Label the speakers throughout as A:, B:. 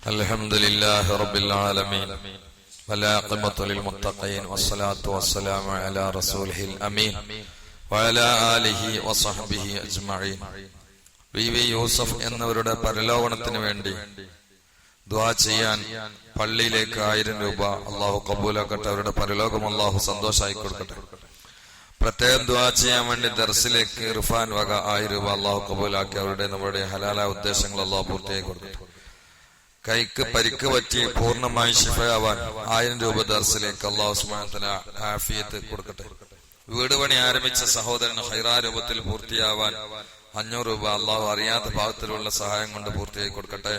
A: الحمد لله رب العالمين والعاقبة للمتقين والصلاة والسلام على رسوله الأمين وعلى آله وصحبه أجمعين. V Yusuf എന്നവരുടെ പരലോകണത്തിന് വേണ്ടി ദുആ ചെയ്യാൻ പള്ളിയിലേക്ക് 1000 രൂപ അള്ളാഹു കബൂലാക്കട്ടെ. അവരുടെ പരലോകം അള്ളാഹു സന്തോഷമായി കൊടുക്കട്ടെ. പ്രത്യേകം ദുആ ചെയ്യാൻ വേണ്ടി ദർസിലേക്ക് ഇർഫാൻ വക 1000 രൂപ അള്ളാഹു കബൂലാക്കി അവരുടെ നമ്മുടെ ഹലാലായ ഉദ്ദേശങ്ങൾ അള്ളാഹു പൂർത്തിയാക്കി കൊടുക്കട്ടെ. കൈക്ക് പരിക്ക് പറ്റി പൂർണ്ണമായി ശിഫയാവാൻ 1000 രൂപ ദർസിലേക്ക് അള്ളാഹു സുബ്ഹാനഹു വ തആല ആഫിയത്ത് കൊടുക്കട്ടെ. വീട് പണി ആരംഭിച്ച സഹോദരന് ഖൈറാ രൂപത്തിൽ പൂർത്തിയാവാൻ 500 രൂപ അള്ളാഹു അറിയാത്ത ഭാഗത്തിലുള്ള സഹായം കൊണ്ട് പൂർത്തിയാക്കി കൊടുക്കട്ടെ.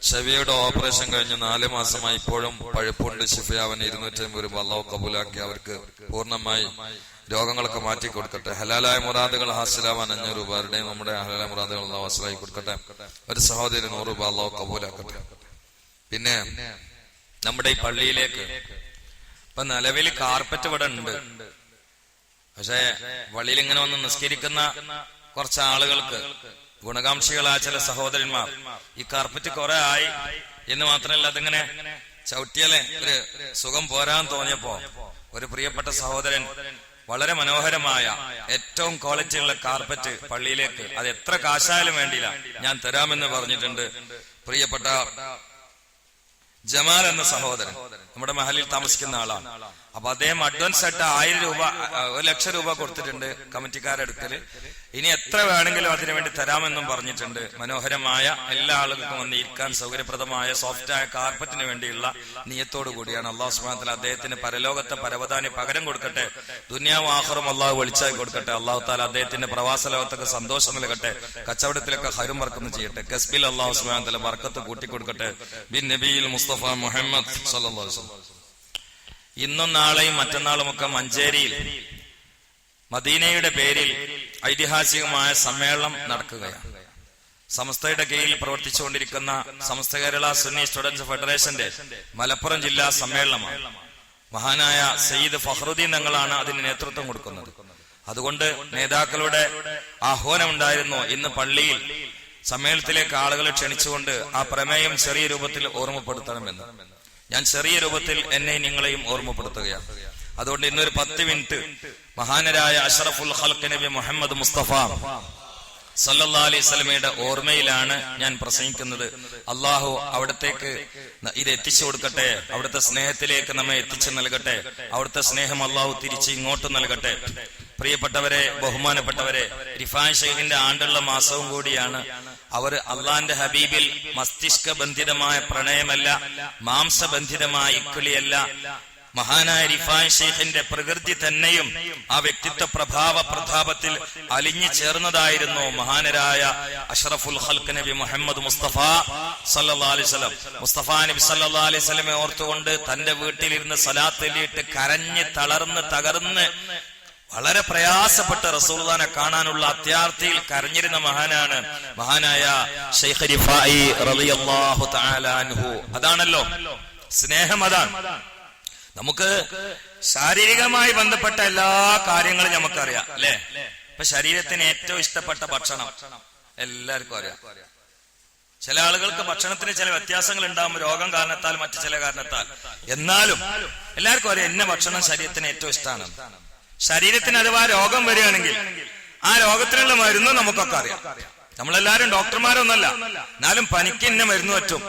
A: ഷെവിയുടെ ഓപ്പറേഷൻ കഴിഞ്ഞ് 4 മാസമായി ഇപ്പോഴും പഴുപ്പുണ്ട്. ശിഫയാവാൻ 250 രൂപ അള്ളാഹു കബൂലാക്കി അവർക്ക് പൂർണ്ണമായി രോഗങ്ങളൊക്കെ മാറ്റി കൊടുക്കട്ടെ. ഹലാലായ മുറാദുകൾ ഹാസിലാവാൻ 500 രൂപ അവരുടെയും നമ്മുടെ ഹലാലായ മുറാദുകൾ അള്ളാഹു ഹാസിലാക്കി കൊടുക്കട്ടെ. ഒരു സഹോദരി 100 രൂപ അള്ളാഹു കബൂലാക്കട്ടെ. പിന്നെ നമ്മുടെ ഈ പള്ളിയിലേക്ക് ഇപ്പൊ നിലവിൽ കാർപ്പറ്റ് ഇവിടെ ഉണ്ട്. പക്ഷെ പള്ളിയിൽ ഇങ്ങനെ വന്ന് നിസ്കരിക്കുന്ന കുറച്ച് ആളുകൾക്ക്, ഗുണകാംക്ഷികളായ ചില സഹോദരന്മാർ, ഈ കാർപ്പറ്റ് കുറെ ആയി എന്ന് മാത്രമല്ല അതിങ്ങനെ ചവിട്ടിയാലേ ഒരു സുഖം പോരാൻ തോന്നിയപ്പോ ഒരു പ്രിയപ്പെട്ട സഹോദരൻ വളരെ മനോഹരമായ ഏറ്റവും ക്വാളിറ്റി ഉള്ള കാർപ്പറ്റ് പള്ളിയിലേക്ക്, അത് എത്ര കാശായാലും വേണ്ടിയില്ല, ഞാൻ തരാമെന്ന് പറഞ്ഞിട്ടുണ്ട്. പ്രിയപ്പെട്ട ജമാൽ എന്ന സഹോദരൻ നമ്മുടെ മഹലിൽ താമസിക്കുന്ന ആളാണ്. അപ്പൊ അദ്ദേഹം അഡ്വാൻസ് ആയിട്ട് 1000 രൂപ 1,00,000 രൂപ കൊടുത്തിട്ടുണ്ട് കമ്മിറ്റിക്കാരുടെ അടുക്കല്. ഇനി എത്ര വേണമെങ്കിലും അതിനുവേണ്ടി തരാമെന്നും പറഞ്ഞിട്ടുണ്ട്. മനോഹരമായ എല്ലാ ആളുകൾക്കും വന്ന് ഇരിക്കാൻ സൗകര്യപ്രദമായ സോഫ്റ്റായ കാർപ്പറ്റിന് വേണ്ടിയുള്ള നിയത്തോടു കൂടിയാണ്. അള്ളാഹു സുബ്ഹാനഹു വ തആല അദ്ദേഹത്തിന് പരലോകത്തെ പരവതാനി പകരം കൊടുക്കട്ടെ. ദുനിയാവും ആഖിറവും അള്ളാഹു വെളിച്ചായി കൊടുക്കട്ടെ. അള്ളാഹു തആല അദ്ദേഹത്തിന്റെ പ്രവാസ ലോകത്തൊക്കെ സന്തോഷം നൽകട്ടെ. കച്ചവടത്തിലൊക്കെ ഖൈറും ബർക്കത്തും ചെയ്യട്ടെ. കസ്ബിൽ അള്ളാഹു സുബ്ഹാനഹു വ തആല ബർക്കത്ത് കൂട്ടിക്കൊടുക്കട്ടെ. ബിൻ നബിയിൽ മുസ്തഫ മുഹമ്മദ് സല്ലല്ലാഹു അലൈഹി വസല്ലം. ഇന്നും നാളെയും മറ്റന്നാളുമൊക്കെ മഞ്ചേരിയിൽ മദീനയുടെ പേരിൽ ഐതിഹാസികമായ സമ്മേളനം നടക്കുകയാണ്. സമസ്തയുടെ കീഴിൽ പ്രവർത്തിച്ചുകൊണ്ടിരിക്കുന്ന സമസ്ത കേരള സുന്നി സ്റ്റുഡൻസ് ഫെഡറേഷന്റെ മലപ്പുറം ജില്ലാ സമ്മേളനമാണ്. മഹാനായ സയ്യിദ് ഫഖറുദ്ദീൻ തങ്ങളാണ് അതിന് നേതൃത്വം കൊടുക്കുന്നത്. അതുകൊണ്ട് നേതാക്കളുടെ ആഹ്വാനം ഉണ്ടായിരുന്നു ഇന്ന് പള്ളിയിൽ സമ്മേളനത്തിലേക്ക് ആളുകളെ ക്ഷണിച്ചുകൊണ്ട് ആ പ്രമേയം ചെറിയ രൂപത്തിൽ ഓർമ്മപ്പെടുത്തണമെന്ന്. ഞാൻ ചെറിയ രൂപത്തിൽ എന്നെയും നിങ്ങളെയും ഓർമ്മപ്പെടുത്തുകയാണ്. അതുകൊണ്ട് ഇന്നൊരു 10 മിനിറ്റ് മഹാനരായ അഷ്റഫുൽ ഖൽഖ് നബി മുഹമ്മദ് മുസ്തഫ സല്ലല്ലാഹു അലൈഹി വസല്ലമയുടെ ഓർമ്മയിലാണ് ഞാൻ പ്രസംഗിക്കുന്നത്. അള്ളാഹു അവിടത്തേക്ക് ഇത് എത്തിച്ചു കൊടുക്കട്ടെ. അവിടുത്തെ സ്നേഹത്തിലേക്ക് നമ്മെ എത്തിച്ചു നൽകട്ടെ. അവിടുത്തെ സ്നേഹം അള്ളാഹു തിരിച്ച് ഇങ്ങോട്ട് നൽകട്ടെ. പ്രിയപ്പെട്ടവരെ, ബഹുമാനപ്പെട്ടവരെ, റിഫായ് ശൈഖിന്റെ ആണ്ടുള്ള മാസവും കൂടിയാണ്. അവർ അള്ളാന്റെ ഹബീബിൽ മസ്തിഷ്ക ബന്ധിതമായ പ്രണയമല്ല, മാംസബന്ധിതമായ ഇക്കിളിയല്ല, മഹാനായ റിഫായ് ശൈഖിന്റെ പ്രകൃതി തന്നെയും ആ വ്യക്തിത്വ പ്രഭാവ പ്രതാപത്തിൽ അലിഞ്ഞു ചേർന്നതായിരുന്നു മഹാനരായ അഷ്റഫുൽ ഖൽഖ് നബി മുഹമ്മദ് മുസ്തഫ സല്ലല്ലാഹു അലൈഹി വസല്ലം. മുസ്തഫ നബി സല്ലല്ലാഹു അലൈഹി വസല്ലമയെ ഓർത്തുകൊണ്ട് തന്റെ വീട്ടിലിരുന്ന് സ്വലാത്ത് ചൊല്ലിയിട്ട് കരഞ്ഞ് തളർന്ന് തകർന്ന് വളരെ പ്രയാസപ്പെട്ട് റസൂലുള്ളാഹിനെ കാണാനുള്ള അത്യാർത്തിയിൽ കരഞ്ഞിരുന്ന മഹാനാണ് മഹാനായ ശൈഖ് റിഫായി റളിയല്ലാഹു തആല അൻഹു. അതാണല്ലോ സ്നേഹം. അതാണ് നമുക്ക് ശാരീരികമായി ബന്ധപ്പെട്ട എല്ലാ കാര്യങ്ങളും നമുക്കറിയാം, അല്ലെ? ഇപ്പൊ ശരീരത്തിന് ഏറ്റവും ഇഷ്ടപ്പെട്ട ഭക്ഷണം എല്ലാവർക്കും അറിയാം. ചില ആളുകൾക്ക് ഭക്ഷണത്തിന് ചില വ്യത്യാസങ്ങൾ ഉണ്ടാകും, രോഗം കാരണത്താൽ, മറ്റു ചില കാരണത്താൽ. എന്നാലും എല്ലാവർക്കും അറിയാം ഇന്ന ഭക്ഷണം ശരീരത്തിന് ഏറ്റവും ഇഷ്ടമാണ്. ശരീരത്തിന് അഥവാ രോഗം വരികയാണെങ്കിൽ ആ രോഗത്തിനുള്ള മരുന്ന് നമുക്കൊക്കെ അറിയാം. നമ്മളെല്ലാരും ഡോക്ടർമാരൊന്നല്ല. എന്നാലും പനിക്ക് ഇന്ന മരുന്ന് പറ്റും,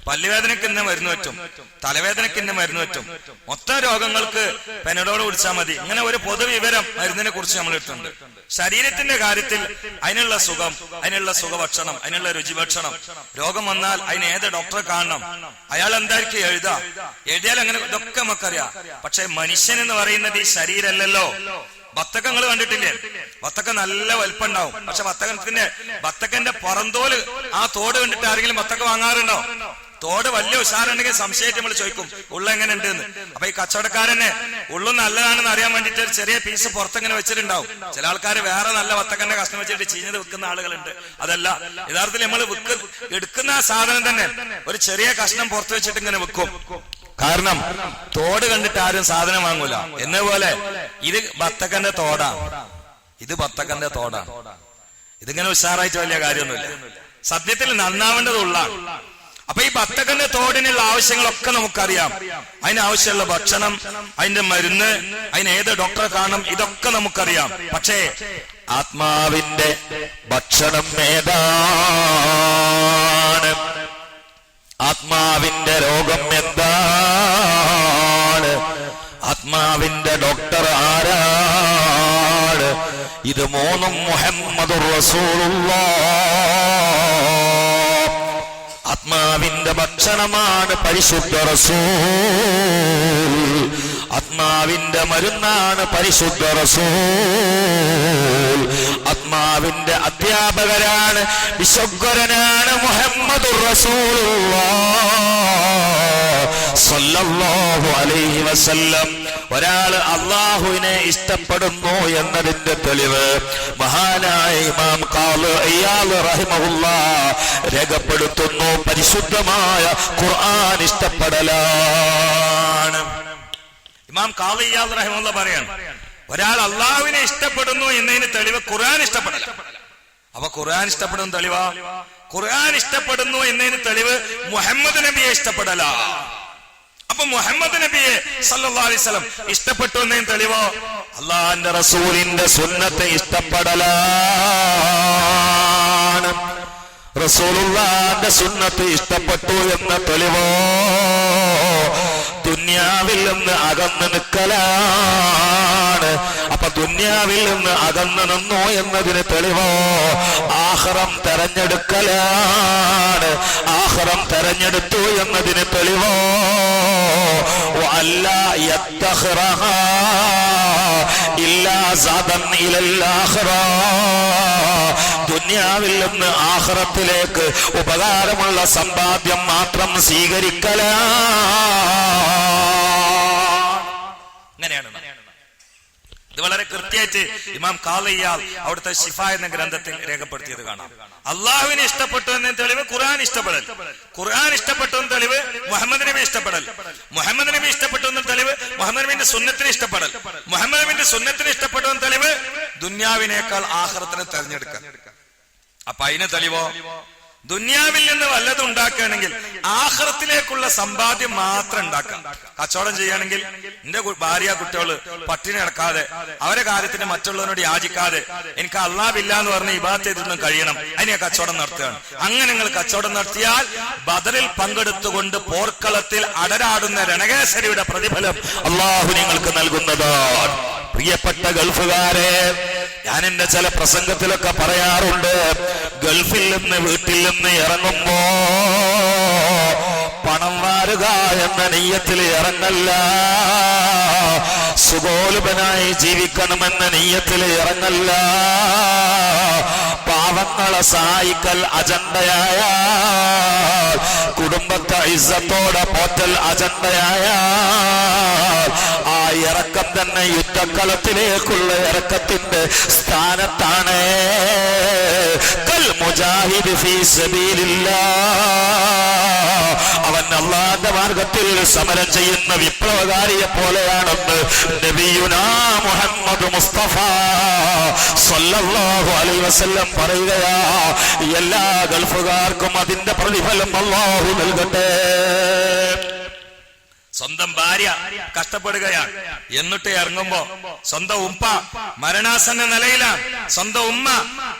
A: പല്ലുവേദനക്ക് ഇന്ന മരുന്ന് പറ്റും, തലവേദനക്ക് ഇന്ന മരുന്ന് പറ്റും, മൊത്തം രോഗങ്ങൾക്ക് പെനഡോൾ കുടിച്ചാൽ മതി. ഇങ്ങനെ ഒരു പൊതുവിവരം മരുന്നിനെ കുറിച്ച് നമ്മൾ ഇട്ടുണ്ട്. ശരീരത്തിന്റെ കാര്യത്തിൽ അതിനുള്ള സുഖം, അതിനുള്ള സുഖഭക്ഷണം, അതിനുള്ള രുചിഭക്ഷണം. രോഗം വന്നാൽ അതിന് ഏത് ഡോക്ടറെ കാണണം, അയാൾ എന്തായിരിക്കും എഴുതിയാൽ അങ്ങനെ ഇതൊക്കെ നമുക്കറിയാം. പക്ഷെ മനുഷ്യൻ എന്ന് പറയുന്നത് ഈ ശരീരമല്ലല്ലോ. ബത്തക്കങ്ങൾ കണ്ടിട്ടില്ലേ? ബത്തക്ക നല്ല വലിപ്പുണ്ടാവും. പക്ഷെ ബത്തക്കന്റെ പുറന്തോല്, ആ തോട് കണ്ടിട്ട് ആരെങ്കിലും ബത്തക്ക വാങ്ങാറുണ്ടോ? തോട് വലിയ ഉഷാറുണ്ടെങ്കിൽ സംശയമായിട്ട് നമ്മൾ ചോദിക്കും ഉള്ള എങ്ങനെ ഉണ്ട് എന്ന്. അപ്പൊ ഈ കച്ചവടക്കാരനെ ഉള്ളു നല്ലതാണെന്ന് അറിയാൻ വേണ്ടിട്ട് ഒരു ചെറിയ പീസ് പുറത്തെങ്ങനെ വെച്ചിട്ടുണ്ടാവും. ചില ആൾക്കാർ വേറെ നല്ല വത്തക്കന്റെ കഷ്ണം വെച്ചിട്ട് ചീഞ്ഞത് വിൽക്കുന്ന ആളുകളുണ്ട്. അതല്ല, യഥാർത്ഥത്തിൽ നമ്മൾ എടുക്കുന്ന ആ സാധനം തന്നെ ഒരു ചെറിയ കഷ്ണം പുറത്ത് വെച്ചിട്ട് ഇങ്ങനെ വിൽക്കും. കാരണം തോട് കണ്ടിട്ട് ആരും സാധനം വാങ്ങൂല. എന്നപോലെ ഇത് ബത്തക്കന്റെ തോടാണ്, ഇത് ബത്തക്കന്റെ തോടാണ്. ഇതിങ്ങനെ ഉഷാറായിട്ട് വലിയ കാര്യമൊന്നുമില്ല. സത്യത്തിൽ നന്നാവേണ്ടത് ഉള്ളാണ്. അപ്പൊ ഈ ബത്തകന്റെ തോടിനുള്ള ആവശ്യങ്ങളൊക്കെ നമുക്കറിയാം. അതിനാവശ്യമുള്ള ഭക്ഷണം, അതിന്റെ മരുന്ന്, അതിന് ഏത് ഡോക്ടറെ കാണണം, ഇതൊക്കെ നമുക്കറിയാം. പക്ഷേ
B: ആത്മാവിന്റെ ഭക്ഷണം ഏതാണ്? ആത്മാവിന്റെ രോഗം എന്താണ്? ആത്മാവിന്റെ ഡോക്ടർ ആരാണ്? ഇത് മൂന്നും മുഹമ്മദുർ റസൂലുള്ളാഹ്. ആത്മാവിന്റെ ഭക്ഷണമാണ് പരിശുദ്ധ റസൂൽ. ആത്മാവിന്റെ മരുന്നാണ് പരിശുദ്ധ റസൂൽ. ആത്മാവിന്റെ അധ്യാപകരാണ്, വിശ്വസ്വരനാണ് മുഹമ്മദുർ റസൂലുള്ളാഹ് സ്വല്ലല്ലാഹു അലൈഹി വസല്ലം. ഒരാള് അള്ളാഹുവിനെ ഇഷ്ടപ്പെടുന്നു എന്നതിന്റെ തെളിവ് മഹാനായ ഇമാം ഖാളി ഇയാദ് റഹിമഹുല്ലാഹ് രേഖപ്പെടുത്തുന്നു. പരിശുദ്ധമായ ഖുർആൻ ഇഷ്ടപ്പെടലാണ്.
A: ഇമാം ഖാളി ഇയാദ് റഹിമഹുല്ലാഹ് പറയാണ്, ഒരാൾ അള്ളാഹുവിനെ ഇഷ്ടപ്പെടുന്നു എന്നതിന് തെളിവ് ഖുർആൻ ഇഷ്ടപ്പെടല. അപ്പൊ ഖുർആൻ ഇഷ്ടപ്പെടുന്ന തെളിവാ? ഖുർആൻ ഇഷ്ടപ്പെടുന്നു എന്നതിന് തെളിവ് മുഹമ്മദ് നബിയെ ഇഷ്ടപ്പെടല. അപ്പൊ മുഹമ്മദ് നബിയെ സല്ലല്ലാഹു അലൈഹി വസല്ലം ഇഷ്ടപ്പെട്ടു എന്നതിന് തെളിവോ?
B: അള്ളാഹുവിന്റെ റസൂലിന്റെ സുന്നത്തെ ഇഷ്ടപ്പെടലാണ്. റസൂലുള്ളാഹിന്റെ സുന്നത്ത് ഇഷ്ടപ്പെട്ടു എന്ന തെളിവോ? ദുനിയാവിൽ നിന്ന് അകന്നു നിൽക്കലാണ്. അപ്പൊ ദുനിയാവിൽ നിന്ന് അകന്നു നിന്നോ എന്നതിന് തെളിവോ? ആഖിറം തെരഞ്ഞെടുക്കലാണ്. ആഖിറം തെരഞ്ഞെടുത്തു എന്നതിന് തെളിവോ? വഅല്ലാ യത്തഖിറഹാ ഇല്ലാ സാദൻ ഇലൽ ആഖിറ. ദുനിയാവിൽ നിന്ന് ആഖിറത്തിലേക്ക് ഉപകാരമുള്ള സമ്പാദ്യം മാത്രം സ്വീകരിക്കലാണ്.
A: ഇത് വളരെ കൃത്യമായിട്ട് ഇമാം ഖാളി ഇയാദ് അവിടുത്തെ ശിഫ എന്ന ഗ്രന്ഥത്തിൽ രേഖപ്പെടുത്തിയത് കാണാം. അള്ളാഹുവിനെ ഇഷ്ടപ്പെട്ടു എന്ന തെളിവ് ഖുർആൻ ഇഷ്ടപ്പെടൽ, ഖുർആൻ ഇഷ്ടപ്പെട്ടു എന്ന തെളിവ് മുഹമ്മദ് നബി ഇഷ്ടപ്പെടൽ, മുഹമ്മദ് നബി ഇഷ്ടപ്പെട്ടു എന്ന തെളിവ് മുഹമ്മദ് നബിന്റെ സുന്നത്തിന് ഇഷ്ടപ്പെടൽ, മുഹമ്മദ് നബിന്റെ സുന്നത്തിന് ഇഷ്ടപ്പെട്ടു എന്ന തെളിവ് ദുന്യാവിനേക്കാൾ ആഖിറത്തിനെ തെരഞ്ഞെടുക്കാൻ. അപ്പൊ അതിന് തെളിവോ? ദുന്യാവിൽ നിന്ന് വല്ലതും ഉണ്ടാക്കുകയാണെങ്കിൽ ആഖിറത്തിലേക്കുള്ള സമ്പാദ്യം മാത്രം ഉണ്ടാക്കാം. കച്ചവടം ചെയ്യുകയാണെങ്കിൽ എന്റെ ഭാര്യ കുട്ടികള് പട്ടിണി നടക്കാതെ, അവരെ കാര്യത്തിന് മറ്റുള്ളവരോട് യാചിക്കാതെ, എനിക്ക് അള്ളാഹ് എന്ന് പറഞ്ഞ് ഇബാദത്ത് ചെയ്തൊന്നും കഴിയണം, അതിനെ കച്ചവടം നടത്തുകയാണ്. അങ്ങനെ നിങ്ങൾ കച്ചവടം നടത്തിയാൽ ബദറിൽ പങ്കെടുത്തുകൊണ്ട് പോർക്കളത്തിൽ അടരാടുന്ന രണകേസരിയുടെ പ്രതിഫലം
B: അള്ളാഹു നിങ്ങൾക്ക് നൽകുന്നതാണ്. പ്രിയപ്പെട്ട ഗൾഫുകാരെ, ഞാൻ എന്റെ ചില പ്രസംഗത്തിലൊക്കെ പറയാറുണ്ട്, ഗൾഫിൽ നിന്ന് വീട്ടിൽ നിന്ന് ഇറങ്ങുമ്പോ പണം വാരുക എന്ന നെയ്യത്തിൽ ഇറങ്ങല്ല, സുഖോലുപനായി ജീവിക്കണമെന്ന നെയ്യത്തിൽ ഇറങ്ങല്ല, പാവങ്ങളെ സഹായിക്കൽ അജണ്ടയായ, കുടുംബത്തെ ഇസ്സത്തോടെ പോറ്റൽ അജണ്ടയായ ആ ഇറക്കം തന്നെ യുദ്ധക്കളത്തിലേക്കുള്ള ഇറക്കത്തിന്റെ സ്ഥാനത്താണ്. കൽ മുജാഹിദ് ഫീ സബീലില്ലാഹ്, അവൻ അല്ലാഹുവിന്റെ മാർഗത്തിൽ സമരം ചെയ്യുന്ന വിപ്ലവകാരിയെ പോലെയാണെന്ന് നബിയുനാ മുഹമ്മദ് മുസ്തഫ സല്ലല്ലാഹു അലൈഹി വസല്ലം പറയുകയാ. എല്ലാ ഗൾഫുകാർക്കും അതിന്റെ പ്രതിഫലം അല്ലാഹു നൽകട്ടെ.
A: സ്വന്തം ഭാര്യ കഷ്ടപ്പെടുകയാണ്, എന്നിട്ട് ഇറങ്ങുമ്പോ സ്വന്തം ഉപ്പ മരണാസന്ന നിലയിലാണ്, സ്വന്തം ഉമ്മ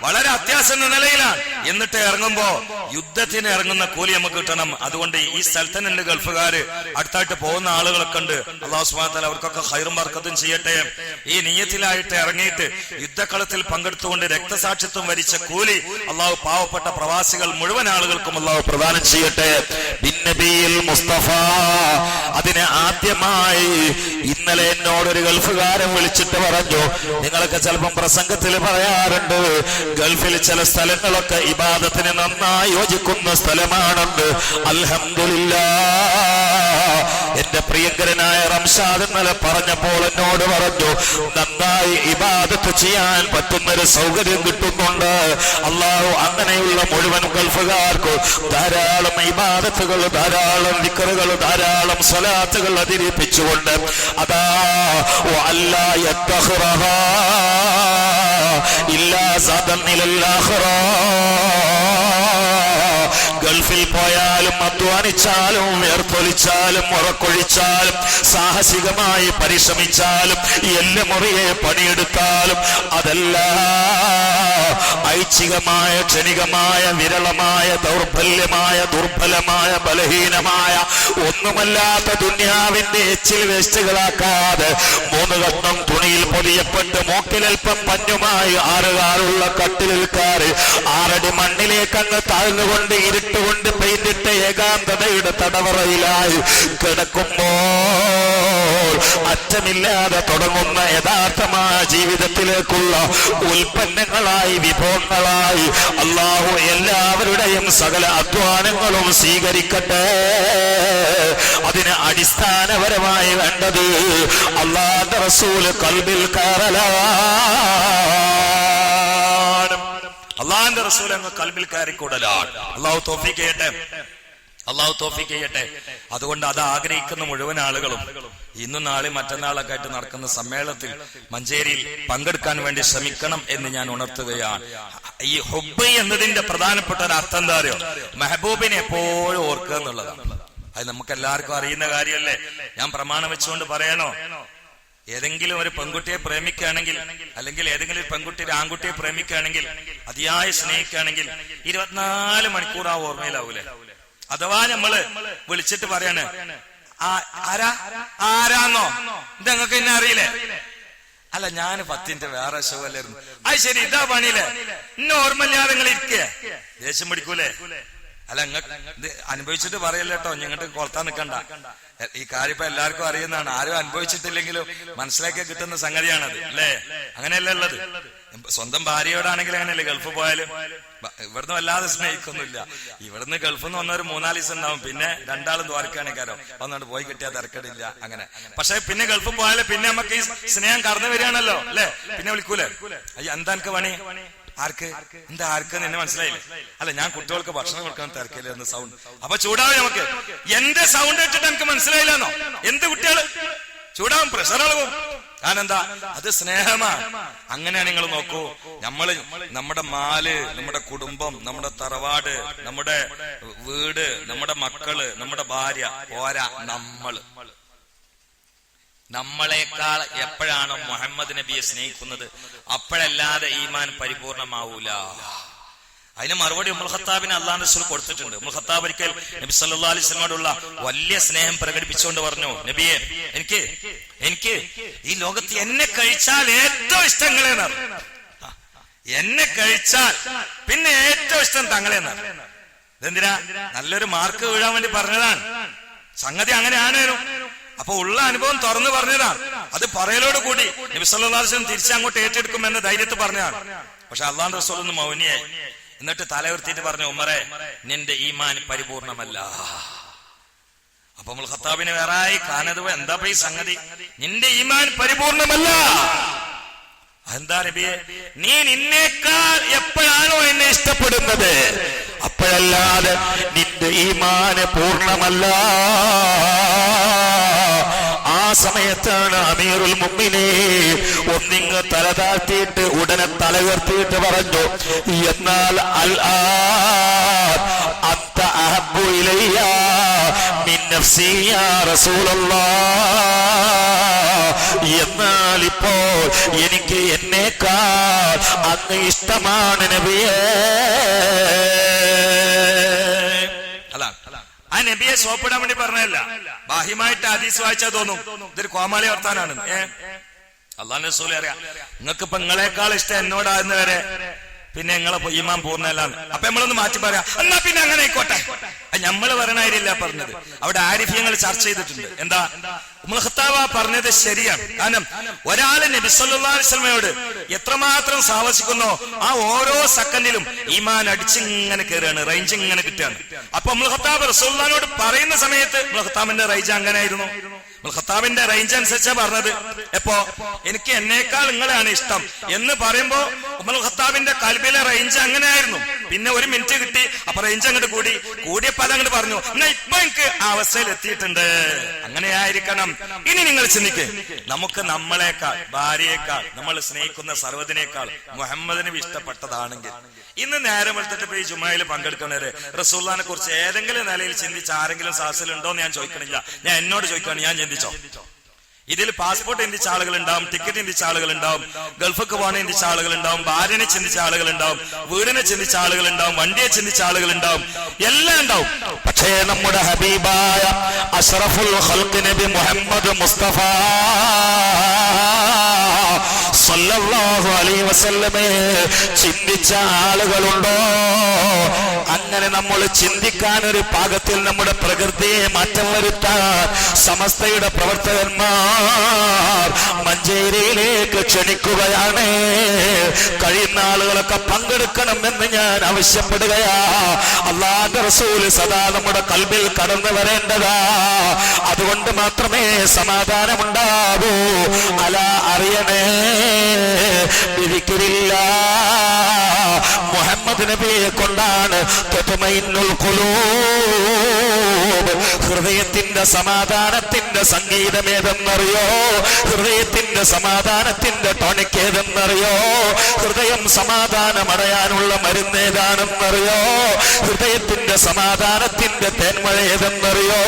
A: വളരെ അത്യാസന്ന നിലയിലാണ്, എന്നിട്ട് ഇറങ്ങുമ്പോ യുദ്ധത്തിന് ഇറങ്ങുന്ന കൂലി നമുക്ക് കിട്ടണം. അതുകൊണ്ട് ഈ സ്ഥലത്ത് തന്നെ ഗൾഫുകാര് അടുത്തായിട്ട് പോകുന്ന ആളുകളൊക്കെ ഉണ്ട്. അല്ലാഹു സുബ്ഹാനഹു വ തആല അവർക്കൊക്കെ ഖൈറും ബർക്കത്തും ചെയ്യട്ടെ. ഈ നിയ്യത്തിലായിട്ട് ഇറങ്ങിയിട്ട് യുദ്ധക്കളത്തിൽ പങ്കെടുത്തുകൊണ്ട് രക്തസാക്ഷിത്വം വരിച്ച കൂലി അല്ലാഹു പാവപ്പെട്ട പ്രവാസികൾ മുഴുവൻ ആളുകൾക്കും അല്ലാഹു പ്രദാനം ചെയ്യട്ടെ. ബിന്നബിയിൽ മുസ്തഫ. അതിനെ ആദ്യമായി ഇന്നലെ എന്നോടൊരു ഗൾഫുകാരൻ വിളിച്ചിട്ട് പറഞ്ഞു, നിങ്ങളൊക്കെ ചിലപ്പം പ്രസംഗത്തിൽ പറയാറുണ്ട് ഗൾഫിൽ ചില സ്ഥലങ്ങളൊക്കെ ഇബാദത്തിന് നന്നായി യോജിക്കുന്ന സ്ഥലമാണെന്ന്. അൽഹംദുലില്ലാഹ്,
B: എന്റെ പ്രിയങ്കരനായ റംഷാദ് ഇന്നലെ പറഞ്ഞപ്പോൾ എന്നോട് പറഞ്ഞു, നന്നായി ഇബാദത്ത് ചെയ്യാൻ പറ്റുന്നൊരു സൗകര്യം കിട്ടുന്നുണ്ട്. അള്ളാഹു അങ്ങനെയുള്ള മുഴുവൻ ഗൾഫുകാർക്കും ധാരാളം ഇബാദത്തുകൾ, ധാരാളം ദിക്റുകൾ, ധാരാളം സ്വലാത്തുകൾ അതിരിപ്പിച്ചുകൊണ്ട് അതാ അല്ലാ യത്തഖറഹാ ഇല്ലാ സദൻ ഇലൽ ആഖിറ. ഗൾഫിൽ പോയാലും അധ്വാനിച്ചാലും വേർത്തൊലിച്ചാലും ഉറക്കൊഴിച്ചാലും സാഹസികമായി പരിശ്രമിച്ചാലും എല്ലുമുറിയെ പണിയെടുത്താലും അതല്ല ഐച്ഛികമായ, ക്ഷണികമായ, വിരളമായ, ദൗർബല്യമായ, ദുർബലമായ, ബലഹീനമായ ഒന്നുമല്ലാത്ത ദുന്യാവിന്റെ എച്ചിൽ വേസ്റ്റുകളാക്കാതെ 3 കഷ്ണം തുണിയിൽ പൊതിയപ്പെട്ട് മൂക്കിലൽപ്പം പഞ്ഞുമായി 6 കാലുള്ള കട്ടിലിൽ കയറി 6 അടി മണ്ണിലേക്ക് അങ്ങ് താഴ്ന്നുകൊണ്ട് ഇരുട്ടുകൊണ്ട് പെയ്തിട്ട് ഏകാന്തതയുടെ തടവറയിലായി കിടക്കുമ്പോൾ അറ്റമില്ലാതെ തുടങ്ങുന്ന യഥാർത്ഥമായ ജീവിതത്തിലേക്കുള്ള ഉൽപ്പന്നങ്ങളായി, വിഭവങ്ങളായി അല്ലാഹു എല്ലാവരുടെയും സകല അധ്വാനങ്ങളും സ്വീകരിക്കട്ടെ. അതിന് അടിസ്ഥാനപരമായി വേണ്ടത് അല്ലാഹുവിന്റെ റസൂല് ഖൽബിൽ കയറലാണ്. അല്ലാഹുവിന്റെ റസൂൽ അങ്ങ് ഖൽബിൽ കയറിക്കൂടലാണ്. അല്ലാഹു തൗഫീഖ് ചെയ്യട്ടെ, അല്ലാഹു തൗഫീഖ് ചെയ്യട്ടെ. അതുകൊണ്ട് അത് ആഗ്രഹിക്കുന്ന മുഴുവൻ ആളുകളും ഇന്നും നാളെ മറ്റന്നാളൊക്കെ ആയിട്ട് നടക്കുന്ന സമ്മേളനത്തിൽ മഞ്ചേരിയിൽ പങ്കെടുക്കാൻ വേണ്ടി ശ്രമിക്കണം എന്ന് ഞാൻ ഉണർത്തുകയാണ്. ഈ ഹുബ്ബ് എന്നതിന്റെ പ്രധാനപ്പെട്ട ഒരു അർത്ഥം എന്താ അറിയോ? മെഹബൂബിനെ എപ്പോഴും ഓർക്കുക എന്നുള്ളതാണ്. അത് നമുക്ക് എല്ലാവർക്കും അറിയുന്ന കാര്യമല്ലേ? ഞാൻ പ്രമാണം വെച്ചുകൊണ്ട് പറയണോ? ഏതെങ്കിലും ഒരു പെൺകുട്ടിയെ പ്രേമിക്കുകയാണെങ്കിൽ, അല്ലെങ്കിൽ ഏതെങ്കിലും ഒരു പെൺകുട്ടി ഒരു ആൺകുട്ടിയെ പ്രേമിക്കുകയാണെങ്കിൽ, അതിയായി സ്നേഹിക്കുകയാണെങ്കിൽ 24 മണിക്കൂർ ആ ഓർമ്മയിലാവൂലേ? അഥവാ നമ്മള് വിളിച്ചിട്ട് പറയാണ്, ആരാന്നോ, ഇത് ഞങ്ങൾക്ക് എന്നെ അറിയില്ലേ? അല്ല, ഞാൻ 10 മിനിറ്റ് വേറെ ഷോ അല്ലായിരുന്നു. അത് ശരി, ഇതാ പണിയില്ലേ? ഇന്ന ഓർമ്മയില്ലാതെ നിങ്ങൾ ഇരിക്കുക, ദേഷ്യം പിടിക്കൂലേ? അല്ല, ഇത് അനുഭവിച്ചിട്ട് പറയല്ലോ കേട്ടോ, ഞങ്ങട്ട് കൊളത്താൻ നിൽക്കണ്ട. ഈ കാര്യം ഇപ്പൊ എല്ലാവർക്കും അറിയുന്നതാണ്. ആരും അനുഭവിച്ചിട്ടില്ലെങ്കിലും മനസ്സിലാക്കി കിട്ടുന്ന സംഗതിയാണത്, അല്ലേ? അങ്ങനെയല്ല ഉള്ളത്. സ്വന്തം ഭാര്യയോടാണെങ്കിൽ അങ്ങനെയല്ലേ? ഗൾഫ് പോയാലും ഇവിടുന്ന് വല്ലാതെ സ്നേഹിക്കൊന്നുമില്ല. ഇവിടുന്ന് ഗൾഫിൽ നിന്ന് വന്നൊരു 4 ദിവസം ഉണ്ടാവും, പിന്നെ 2 ആളും ദ്വാരക്കാണിക്കാരോ വന്നോണ്ട് പോയി കിട്ടിയാൽ തിരക്കടില്ല അങ്ങനെ. പക്ഷെ പിന്നെ ഗൾഫിൽ പോയാലും പിന്നെ നമുക്ക് ഈ സ്നേഹം കടന്നു വരികയാണല്ലോ, അല്ലെ? പിന്നെ വിളിക്കൂലേ, അയ്യോ എന്താ എനിക്ക് പണി? ആർക്ക്? എന്താ ആർക്ക്? എന്നെ മനസ്സിലായില്ലേ? അല്ല, ഞാൻ കുട്ടികൾക്ക് ഭക്ഷണം കൊടുക്കാൻ തിരക്കില്ല എന്ന് സൗണ്ട്. അപ്പൊ ചൂടാവും നമുക്ക്. എന്റെ സൗണ്ട് ഇട്ടിട്ട് എനിക്ക് മനസ്സിലായില്ലെന്നോ? എന്ത് കുട്ടികള് ചൂടാവും, പ്രഷറാവും. കാരണം എന്താ? അത് സ്നേഹമാണ്. അങ്ങനെയാണ്. നിങ്ങൾ നോക്കൂ, നമ്മുടെ മാല്, നമ്മുടെ കുടുംബം, നമ്മുടെ തറവാട്, നമ്മുടെ വീട്, നമ്മുടെ മക്കള്, നമ്മുടെ ഭാര്യ പോരാ, നമ്മളെക്കാൾ എപ്പോഴാണ് മുഹമ്മദ് നബിയെ സ്നേഹിക്കുന്നത് അപ്പോഴല്ലാതെ ഈമാൻ പരിപൂർണമാവൂല. അതിന് മറുപടി ഉമ്മുൽ ഖത്താബിന് അല്ലാഹു റസൂൽ കൊടുത്തിട്ടുണ്ട്. ഉമ്മുൽ ഖത്താബ് ഒരിക്കൽ നബി സല്ലല്ലാഹു അലൈഹി വസല്ലമയോടുള്ള വലിയ സ്നേഹം പ്രകടിപ്പിച്ചുകൊണ്ട് പറഞ്ഞു, നബിയെ, എനിക്ക് ഈ ലോകത്ത് എന്നെ കഴിച്ചാൽ ഏറ്റവും ഇഷ്ടം നിങ്ങളെന്നാണ്. എന്നെ കഴിച്ചാൽ പിന്നെ ഏറ്റവും ഇഷ്ടം തങ്ങളെന്നാണ്. ഇതെന്തിനാ? നല്ലൊരു മാർക്ക് വീഴാൻ വേണ്ടി പറഞ്ഞതാണ്. സംഗതി അങ്ങനെയാണ്. അപ്പൊ ഉള്ള അനുഭവം തുറന്നു പറഞ്ഞതാണ്. അത് പറയലോട് കൂടി നബി സല്ലല്ലാഹു അലൈഹി വസല്ലം തിരിച്ചങ്ങോട്ട് ഏറ്റെടുക്കുമെന്ന് ധൈര്യത്തിൽ പറഞ്ഞതാണ്. പക്ഷെ അല്ലാഹുവിന്റെ റസൂൽ ഒന്ന് മൗനിയായി. എന്നിട്ട് തലയുർത്തിയിട്ട് പറഞ്ഞു, ഉമറേ, നിന്റെ ഈമാൻ പരിപൂർണമല്ല. അപ്പൊ ഉമ്മുൽ ഖത്താബിന് വേറായി കാനത്, എന്താ ഈ സംഗതി? നിന്റെ ഈമാൻ പരിപൂർണമല്ല. എന്താ നബിയെ? നീ നിന്നേക്കാൾ എപ്പോഴാണോ എന്നെ ഇഷ്ടപ്പെടുന്നത് അപ്പോഴല്ലാതെ നിന്റെ ഈമാൻ പൂർണ്ണമല്ല. ആ സമയത്താണ് അമീറുൽ മുഅ്മിനീൻ ഒന്നിങ്ങ് തല താഴ്ത്തിയിട്ട് ഉടനെ തല ഉയർത്തിയിട്ട് പറഞ്ഞു, എന്നാൽ അൽആൻ അൻത അഹബ്ബു ഇലയ്യ മിൻ നഫ്സി യാ റസൂലല്ലാഹ്. എന്നാൽ ഇപ്പോൾ എനിക്ക് എന്നേക്കാൾ അങ്ങ് ഇഷ്ടമാണ് നബിയേ. ആ നബിയെ സോപ്പിടാൻ വേണ്ടി പറഞ്ഞതല്ല, ബാഹ്യമായിട്ട് ഹദീസ് വായിച്ചാൽ തോന്നും ഇതൊരു കോമാളി വർത്താനാണ്. അല്ലാഹുവിന്റെ റസൂൽ അറിയാം, നിങ്ങൾക്ക് ഇപ്പൊ നിങ്ങളെക്കാൾ ഇഷ്ടം എന്നോടാകുന്ന വരെ
A: പിന്നെ നിങ്ങളെ ഈമാൻ പൂർണ്ണല്ലാന്ന്. അപ്പൊ നമ്മളൊന്ന് മാറ്റി പറയാം, എന്നാ പിന്നെ അങ്ങനെ ആയിക്കോട്ടെ. നമ്മള് പറയണായിരില്ല പറഞ്ഞത്, അവിടെ ആരിഫ്യങ്ങൾ ചർച്ച ചെയ്തിട്ടുണ്ട്. എന്താ ഉമർ ഖത്താബ് പറഞ്ഞത് ശരിയാണ്. കാരണം ഒരാള് നബി സല്ലല്ലാഹു അലൈഹി വസല്ലമയോട് എത്രമാത്രം സാവസിക്കുന്നോ ആ ഓരോ സെക്കൻഡിലും ഈമാൻ അടിച്ചിങ്ങനെ കയറുകയാണ്, റേഞ്ച് ഇങ്ങനെ കിട്ടുകയാണ്. അപ്പൊ ഉമർ ഖത്താബ് റസൂലുള്ളാഹിനോട് പറയുന്ന സമയത്ത് ഉമർ ഖത്താബിന്റെ റേഞ്ച് അങ്ങനെ ആയിരുന്നു. ഉമർ ഖത്താബിന്റെ റേഞ്ച് അനുസരിച്ചാ പറഞ്ഞത്. എപ്പോ എനിക്ക് എന്നേക്കാൾ നിങ്ങളെയാണ് ഇഷ്ടം എന്ന് പറയുമ്പോ ഉമർ ഖത്താബിന്റെ കൽബിലെ റേഞ്ച് അങ്ങനെ ആയിരുന്നു. പിന്നെ ഒരു മിനിറ്റ് കിട്ടി, അപ്പൊ റേഞ്ച് അങ്ങോട്ട് കൂടിയപ്പോ അതങ്ങോട്ട് പറഞ്ഞു, എന്നാ ഇപ്പൊ എനിക്ക് ആ അവസ്ഥയിൽ എത്തിയിട്ടുണ്ട്. അങ്ങനെ ആയിരിക്കണം. ഇനി നിങ്ങൾ ചിന്തിക്ക്, നമുക്ക് നമ്മളെക്കാൾ, ഭാര്യയേക്കാൾ, നമ്മൾ സ്നേഹിക്കുന്ന സർവ്വതിനേക്കാൾ മുഹമ്മദിന് ഇഷ്ടപ്പെട്ടതാണെങ്കിൽ ഇന്ന് നേരം വെളുത്തിട്ട് പോയി ജുമയിൽ പങ്കെടുക്കുന്നവര് റസൂലുള്ളാഹിനെ കുറിച്ച് ഏതെങ്കിലും നിലയിൽ ചിന്തിച്ച് ആരെങ്കിലും സാഹസിലുണ്ടോ എന്ന് ഞാൻ ചോദിക്കണില്ല. ഞാൻ എന്നോട് ചോദിക്കുകയാണ്, ഞാൻ ചിന്തിച്ചോ? ഇതിൽ പാസ്പോർട്ട് ചിന്തിച്ച ആളുകൾ ഉണ്ടാവും, ടിക്കറ്റ് ചിന്തിച്ച ആളുകൾ ഉണ്ടാവും, ഗൾഫിക്ക് പോകണ ചിന്തിച്ച ആളുകൾ ഉണ്ടാവും, ഭാര്യനെ ചിന്തിച്ച ആളുകൾ ഉണ്ടാവും, വീടിനെ ചിന്തിച്ച ആളുകൾ ഉണ്ടാവും, വണ്ടിയെ ചിന്തിച്ച ആളുകൾ ഉണ്ടാവും, എല്ലാം ഉണ്ടാവും.
B: പക്ഷേ നമ്മുടെ ഹബീബായ അഷ്റഫുൽ ഖൽഖ് നബി മുഹമ്മദ് മുസ്തഫ സല്ലല്ലാഹു അലൈഹി വസല്ലമയെ ചിന്തിച്ച ആളുകളുണ്ടോ? അങ്ങനെ നമ്മൾ ചിന്തിക്കാൻ ഒരു പാകത്തിൽ നമ്മുടെ പ്രകൃതിയെ മാറ്റം വരുത്താൻ സമസ്തയുടെ പ്രവർത്തകന്മാർ മഞ്ചേരിയിലേക്ക് ക്ഷണിക്കുകയാണ്. കഴിയുന്ന ആളുകളൊക്കെ പങ്കെടുക്കണമെന്ന് ഞാൻ ആവശ്യപ്പെടുകയാ. അല്ലാഹുവിന്റെ റസൂൽ സദാ നമ്മുടെ കൽബിൽ കടന്നു വരേണ്ടതാ. അതുകൊണ്ട് മാത്രമേ സമാധാനമുണ്ടാകൂ. അല അറിയണേ, മുഹമ്മദ് നബിയെ കൊണ്ടാണ് തത്മഇന്നുൽ ഖുലൂബ്. ഹൃദയത്തിന്റെ സമാധാനത്തിന്റെ സംഗീതം ഏതെന്നറിയോ? ഹൃദയത്തിന്റെ സമാധാനത്തിന്റെ ടോണിക് ഏതെന്നറിയോ? ഹൃദയം സമാധാനമടയാനുള്ള മരുന്ന് ഏതാണെന്നറിയോ? ഹൃദയത്തിന്റെ സമാധാനത്തിന്റെ തേന്മഴ ഏതെന്നറിയോ?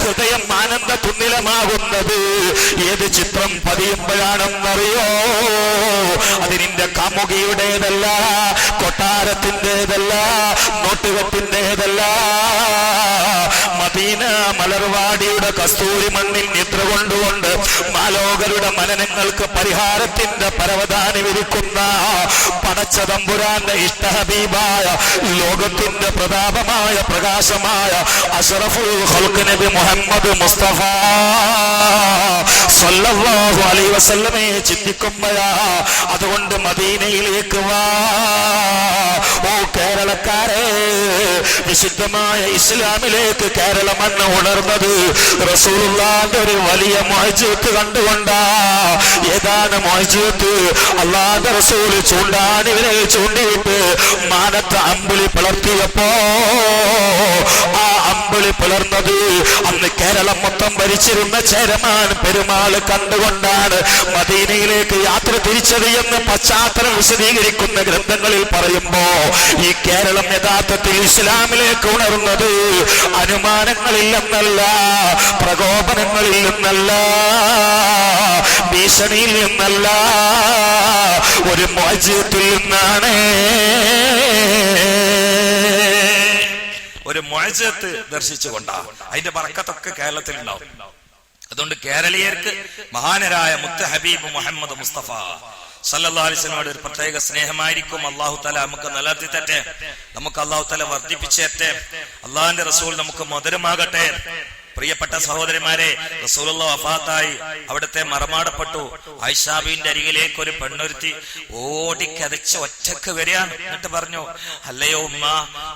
B: ഹൃദയം ആനന്ദ തുന്നിലമാകുന്നത് ഏത് ചിത്രം പതിയുമ്പോഴാണെന്നറിയോ? അത് നിന്റെ കാമുകിയുടേതല്ല, കൊട്ടാരത്തിൻ്റെതല്ല, നോട്ടുകെട്ടിൻ്റെതല്ല, മദീന മലർവാടിയുടെ കസ്തൂരി മണ്ണിൽ നിദ്ര കൊണ്ടുകൊണ്ട് മാലോകരുടെ മനനങ്ങൾക്ക് പരിഹാരത്തിന്റെ പരവതാനി വിരിക്കുന്ന പടച്ച തമ്പുരാന്റെ ഇഷ്ടഹബീബായ ലോകത്തിന്റെ പ്രതാപമായ പ്രകാശമായ അഷ്റഫുൽ ഖൽഖ് നബി മുഹമ്മദ് മുസ്തഫ സല്ലല്ലാഹു അലൈഹി വസല്ലമയെ ചിന്തിക്കുമ്പോഴാ. അതുകൊണ്ട് മദീനയിലേക്ക് വാ ഓ കേരളക്കാരെ. വിശുദ്ധമായ ഇസ്ലാമിലേക്ക് കേരള മണ്ണ് ഉണർന്നത് റസൂലുള്ളാഹിന്റെ ഒരു വലിയ മുഅ്ജിസത്ത് കണ്ടുകൊണ്ടാ. ഏതാണ് മുഅ്ജിസത്ത്? അല്ലാഹുവിന്റെ റസൂൽ ചൂണ്ടാണിവിരൽ ചൂണ്ടിയിട്ട് മാനത്ത് അമ്പിളി പിളർത്തിയപ്പോ ആ അമ്പിളി പിളർന്നത് അന്ന് കേരളം മൊത്തം ഭരിച്ചിരുന്ന ചേരമാൻ പെരുമാൾ കണ്ടുകൊണ്ടാണ് മദീനയിലേക്ക് യാത്ര തിരിച്ചത് എന്ന് പശ്ചാത്തലം വിശദീകരിക്കുന്ന ഗ്രന്ഥങ്ങളിൽ പറയുമ്പോ ഈ കേരളം യഥാർത്ഥത്തിൽ ഇസ്ലാമിലേക്ക് ഉണർന്നത് അനുമാനങ്ങളിൽ നിന്നല്ല, പ്രകോപനങ്ങളിൽ നിന്നല്ല, ഭീഷണിയിൽ നിന്നല്ല, ഒരു മുഅ്ജിസത്തിൽ നിന്നാണ്.
A: ഒരു മുഅ്ജിസത്ത് ദർശിച്ചുകൊണ്ടാണ്. അതിന്റെ ബറക്കത്തൊക്കെ കേരളത്തിൽ ഉണ്ടാവും. അതുകൊണ്ട് കേരളീയർക്ക് മഹാനരായ മുത്ത് ഹബീബ് മുഹമ്മദ് മുസ്തഫ സല്ലല്ലാഹു അലൈഹി വസല്ലമയോട് ഒരു പ്രത്യേക സ്നേഹമായിരിക്കും. അല്ലാഹു തആല നമുക്ക് നിലനിർത്തി തരട്ടെ, നമുക്ക് അല്ലാഹു തആല വർദ്ധിപ്പിച്ചേട്ടെ, അല്ലാഹുവിന്റെ റസൂൽ നമുക്ക് മധുരമാകട്ടെ. പ്രിയപ്പെട്ട സഹോദരന്മാരെ, റസൂലുള്ളാഹി വഫാത്തായി, അവിടുത്തെ മറമാടപ്പെട്ടു. ആയിഷാ ബീവിന്റെ അരികിലേക്ക് ഒരു പെണ്ണൊരുത്തി ഓടിക്കതച്ച് ഒറ്റക്ക് വരികയാണ്. എന്നിട്ട് പറഞ്ഞു, അല്ലയോ ഉമ്മ,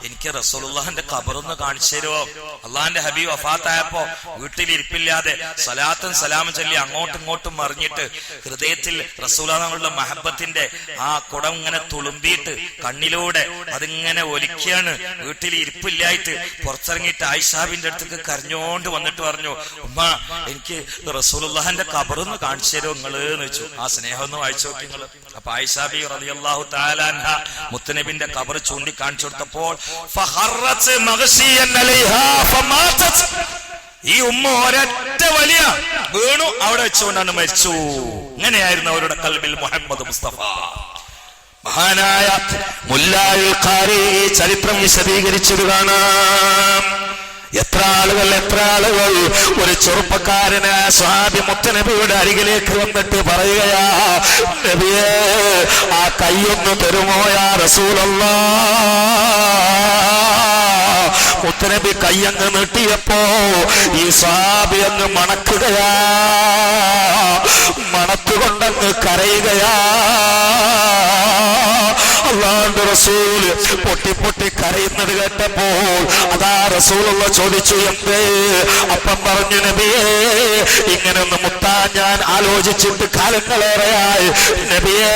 A: എനിക്ക് റസൂലുള്ളാഹിന്റെ ഖബറൊന്ന് കാണിച്ചു തരുമോ? അള്ളാഹിന്റെ ഹബീബ് വഫാത്തായപ്പോ വീട്ടിലിരിപ്പില്ലാതെ സലാത്തും സലാമും ചൊല്ലി അങ്ങോട്ടും ഇങ്ങോട്ടും മറിഞ്ഞിട്ട് ഹൃദയത്തിൽ റസൂലുള്ളാഹിയുടെ മഹബത്തിന്റെ ആ കുടം ഇങ്ങനെ തുളുമ്പിയിട്ട് കണ്ണിലൂടെ അതിങ്ങനെ ഒലിക്കുകയാണ്. വീട്ടിൽ ഇരിപ്പില്ലായിട്ട് പുറത്തിറങ്ങിയിട്ട് ആയിഷാ ബീവിന്റെ അടുത്തേക്ക് കരഞ്ഞോണ്ട് വന്നിട്ട് പറഞ്ഞു, ഉമ്മ, എനിക്ക് റസൂലുള്ളാഹിന്റെ ഖബറൊന്ന് കാണിച്ചു തരുമോ നിങ്ങള് എന്ന് വെച്ചു. ആ സ്നേഹം ഒന്ന് വായിച്ചു നോക്കി നിങ്ങള്. അപ്പൊ ആയിഷാ ബീവി റളിയല്ലാഹു തആല അൻഹ മുത്തനബിന്റെ ഖബർ ചൂണ്ടി കാണിച്ചു കൊടുത്തപ്പോൾ ഫഖറത് മഗ്ശിയൻ അലൈഹാ ഫമാതത്, ഈ ഉമ്മ ഒരൊറ്റ വലിയ വീണു, അവിടെ വെച്ചുകൊണ്ടാണ് മരിച്ചു. ഇങ്ങനെയായിരുന്നു അവരുടെ ഖൽബിൽ മുഹമ്മദ് മുസ്തഫ.
B: മഹാനായ മുല്ലാ അൽ ഖാരി ചരിത്രം വിശദീകരിച്ചത് കാണാം.
C: എത്ര ആളുകൾ ഒരു ചെറുപ്പക്കാരന് സ്വഹാബി മുത്തനബിയുടെ അരികിലേക്ക് വന്നിട്ട് പറയുകയാ, നബിയേ ആ കൈയൊന്ന് തരുമോ യാ റസൂലല്ലാഹ്. മുത്തനബി കയ്യങ്ങ് നീട്ടിയപ്പോ ഈ സ്വഹാബി അങ്ങ് മണക്കുകയാ, മണത്തുകൊണ്ടങ്ങ് കരയുകയാ. അല്ലാഹുവിന്റെ റസൂല് പൊട്ടി പൊട്ടി കരയുന്നത് കേട്ടപ്പോൾ അതാ റസൂലുള്ള ചോദിച്ചു, എന്തേ? അപ്പം പറഞ്ഞു, നബിയേ ഇങ്ങനൊന്ന് മുത്താൻ ഞാൻ ആലോചിച്ചിട്ട് കാലങ്ങളേറെയായി. നബിയേ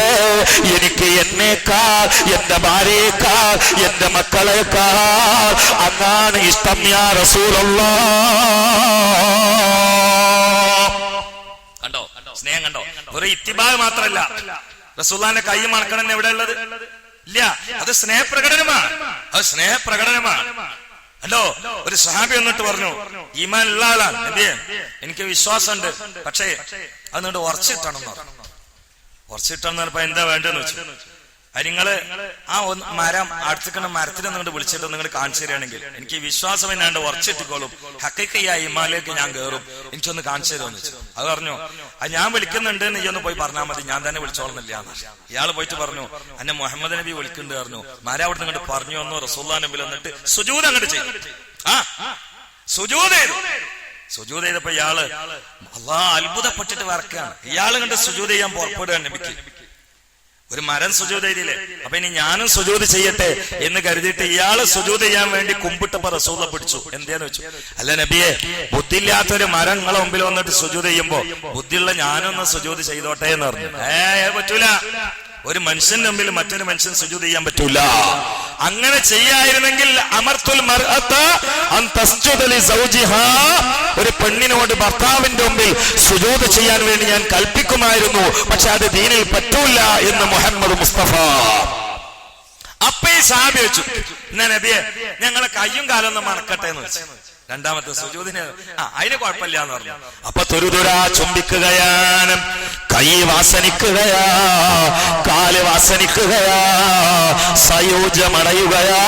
C: എനിക്ക് എന്നേക്കാൾ, എന്റെ ഭാര്യയേക്കാൾ, എന്റെ മക്കളെക്കാൾ അങ്ങാണ് ഇഷ്ടം യാ റസൂലല്ലാഹ്.
B: കണ്ടോ സ്നേഹം കണ്ടോ? ഒരു ഇത്തിബാഗ് മാത്രല്ല, റസൂലുള്ളാഹിന്റെ കൈ മണക്കണം എവിടെ ഉള്ളത് ഇല്ല, അത് സ്നേഹപ്രകടനമാണ്, അത് സ്നേഹപ്രകടനമാണ്. കണ്ടോ, ഒരു സഹാബി വന്നിട്ട് പറഞ്ഞു, ഈമാൻ ഉള്ള ആളാണ് നബിയെ, എനിക്ക് വിശ്വാസമുണ്ട്, പക്ഷേ അത് നിങ്ങളുടെ ഉറച്ചിട്ടാണെന്ന് പറഞ്ഞു. ഉറച്ചിട്ടാന്ന് പറഞ്ഞപ്പോ എന്താ വേണ്ടെന്ന് വെച്ചു. അത് നിങ്ങള് ആ മരം അടുത്തിക്കുന്ന മരത്തിൽ നിങ്ങോട്ട് വിളിച്ചിട്ട് നിങ്ങൾ കാണിച്ചു തരികയാണെങ്കിൽ എനിക്ക് വിശ്വാസം എന്നാണ്ട് ഉറച്ചിട്ടിക്കോളും, ഹക്കൈക്കയ്യ ഇമാലേക്ക് ഞാൻ കയറും, എനിക്കൊന്ന് കാണിച്ചു തരുമെന്ന് വെച്ചു. അത് പറഞ്ഞു, അത് ഞാൻ വിളിക്കുന്നുണ്ട് നീ ഒന്ന് പോയി പറഞ്ഞാൽ മതി, ഞാൻ തന്നെ വിളിച്ചോളുന്നില്ല. ഇയാള് പോയിട്ട് പറഞ്ഞു, എന്നെ മുഹമ്മദ് നബി വിളിക്കുന്നുണ്ട് പറഞ്ഞു. മരം അവിടെ നിന്ന് പറഞ്ഞു വന്നു, റസൂലുള്ളാഹി നബി വന്നിട്ട് സുജൂദ് അങ്ങോട്ട് ചെയ്തു. സുജൂദ് ചെയ്തു. സുജൂദ് ചെയ്തപ്പോ ഇയാള് അല്ലാഹ് അത്ഭുതപ്പെട്ടിട്ട് വറക്കാണ്. ഇയാള് കണ്ട് സുജൂദ് ചെയ്യാൻ പുറപ്പെടുകയാണ് നബിക്ക്. ഒരു മരം സുജൂദ് ചെയ്തില്ലേ, അപ്പൊ ഇനി ഞാനും സുജൂദ് ചെയ്യട്ടെ എന്ന് കരുതിയിട്ട് ഇയാള് സുജൂദ് ചെയ്യാൻ വേണ്ടി കുമ്പിട്ടപ്പോ റസൂല പിടിച്ചു. എന്തേന്ന് വെച്ചു, അല്ല നബിയെ ബുദ്ധിയില്ലാത്തൊരു മരം നിങ്ങളെ മുമ്പിൽ വന്നിട്ട് സുജൂദ് ചെയ്യുമ്പോ ബുദ്ധിയുള്ള ഞാനൊന്ന് സുജൂദ് ചെയ്തോട്ടെ എന്ന് പറഞ്ഞു. പറ്റൂല, ഒരു മനുഷ്യന്റെ മുമ്പിൽ മറ്റൊരു മനുഷ്യൻ സുജൂദ് ചെയ്യാൻ പറ്റൂല. അങ്ങനെ ചെയ്യായിരുന്നെങ്കിൽ അമർത്തുൽ മർഅത അൻ തസ്ജുദ ലി സൗജിഹാ, ഒരു പെണ്ണിനോട് ഭർത്താവിന്റെ മുമ്പിൽ സുജൂദ് ചെയ്യാൻ വേണ്ടി ഞാൻ കൽപ്പിക്കുമായിരുന്നു, പക്ഷെ അത് ദീനിൽ പറ്റൂല എന്ന് മുഹമ്മദ് മുസ്തഫ. അപ്പൊ ഈ സഹാബി വെച്ചു, എന്നാ നബിയെ ഞങ്ങളെ കയ്യും കാലം ഒന്ന് മണക്കട്ടെ എന്ന് വെച്ചു. രണ്ടാമത്തെ സുജൂദിന് അതിന് കുഴപ്പമില്ല എന്ന് പറഞ്ഞു.
C: അപ്പൊ തുരുതുരാ ചുംബിക്കുകയാണ്, കൈ വാസനിക്കുകയാ, കാല് വാസനിക്കുകയാ, സയോജമടയുകയാ.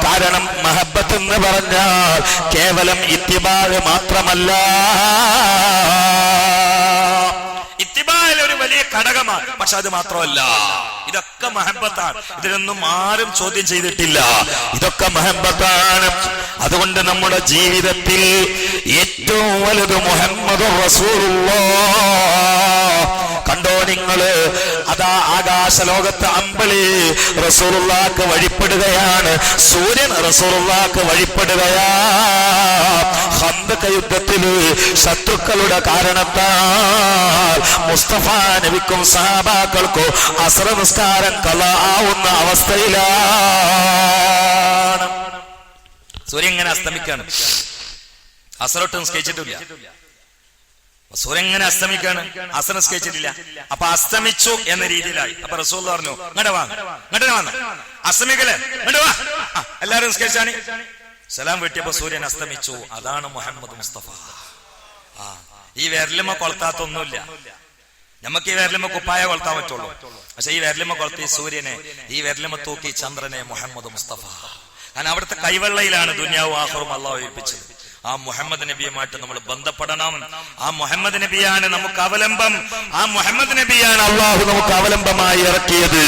C: കാരണം മഹബത്ത് എന്ന് പറഞ്ഞാൽ കേവലം ഇത്തിബാഅ് മാത്രമല്ല,
B: ഇത്തിബാഅ് ഒരു വലിയ ഘടകമാണ്, പക്ഷെ അത് മാത്രമല്ല, ഇതൊക്കെ മഹബത്താണ്. ഇതിനൊന്നും ആരും ചോദ്യം ചെയ്തിട്ടില്ല,
C: ഇതൊക്കെ മഹബത്താണ്. അതുകൊണ്ട് നമ്മുടെ ജീവിതത്തിൽ ഏറ്റവും വലുത് മുഹമ്മദ് റസൂലുള്ളാഹ്. കണ്ടോ നിങ്ങള്, അതാ ആകാശലോകത്ത് അമ്പളി റസൂലുള്ളാഹിക്ക് വഴിപ്പെടുകയാണ്, സൂര്യൻ റസൂലുള്ളാഹിക്ക് വഴിപ്പെടുകയാ. ഖന്തഖ് യുദ്ധത്തില് ശത്രുക്കളുടെ കാരണത്താൽ മുസ്തഫ നബിക്കും സഹാബാക്കൾക്കും അസ്ർ നിസ്കാരം ഖളാ ആവുന്ന അവസ്ഥയിലാണ്.
B: സൂര്യൻ ഇങ്ങനെ അസ്തമിക്കാണ്, അസ്റൊട്ട് നിസ്കരിച്ചിട്ടില്ല. സൂര്യൻ ഇങ്ങനെ അസ്തമിക്കാണ്, അസ്ർ നിസ്കരിച്ചിട്ടില്ല. അപ്പൊ അസ്തമിച്ചു എന്ന രീതിയിലായി. അപ്പൊ റസൂൽ പറഞ്ഞു, ഇങ്ങോട്ട് വാ, ഇങ്ങോട്ട് വന്ന അസ്തമിക്കല്ലേ, ഇങ്ങോട്ട് വാ, എല്ലാരും നിസ്കരിച്ചാണ്. സലാം വെട്ടിയപ്പോ സൂര്യൻ അസ്തമിച്ചു. അതാണ് മുഹമ്മദ് മുസ്തഫ. ഈ വിരലുമ കൊളത്താത്തൊന്നുമില്ല. നമുക്ക് ഈ വിരലുമ കുപ്പായ കൊളത്താൻ പറ്റുള്ളൂ, പക്ഷെ ഈ വിരലുമ കൊളത്തി സൂര്യനെ, ഈ വിരലുമ തൂക്കി ചന്ദ്രനെ മുഹമ്മദ് മുസ്തഫ. കാരണം അവിടുത്തെ കൈവെള്ളയിലാണ് ദുനിയാവും ആഖിറും അല്ലാഹു ഏൽപ്പിച്ചത്. ആ മുഹമ്മദ് നബിയുമായിട്ട് നമ്മൾ ബന്ധപ്പെടണം. ആ മുഹമ്മദ് നബിയാണ് നമുക്ക് അവലംബം. ആ മുഹമ്മദ് നബിയാണ് അള്ളാഹു നമുക്ക് അവലംബമായി ഇറക്കിയത്.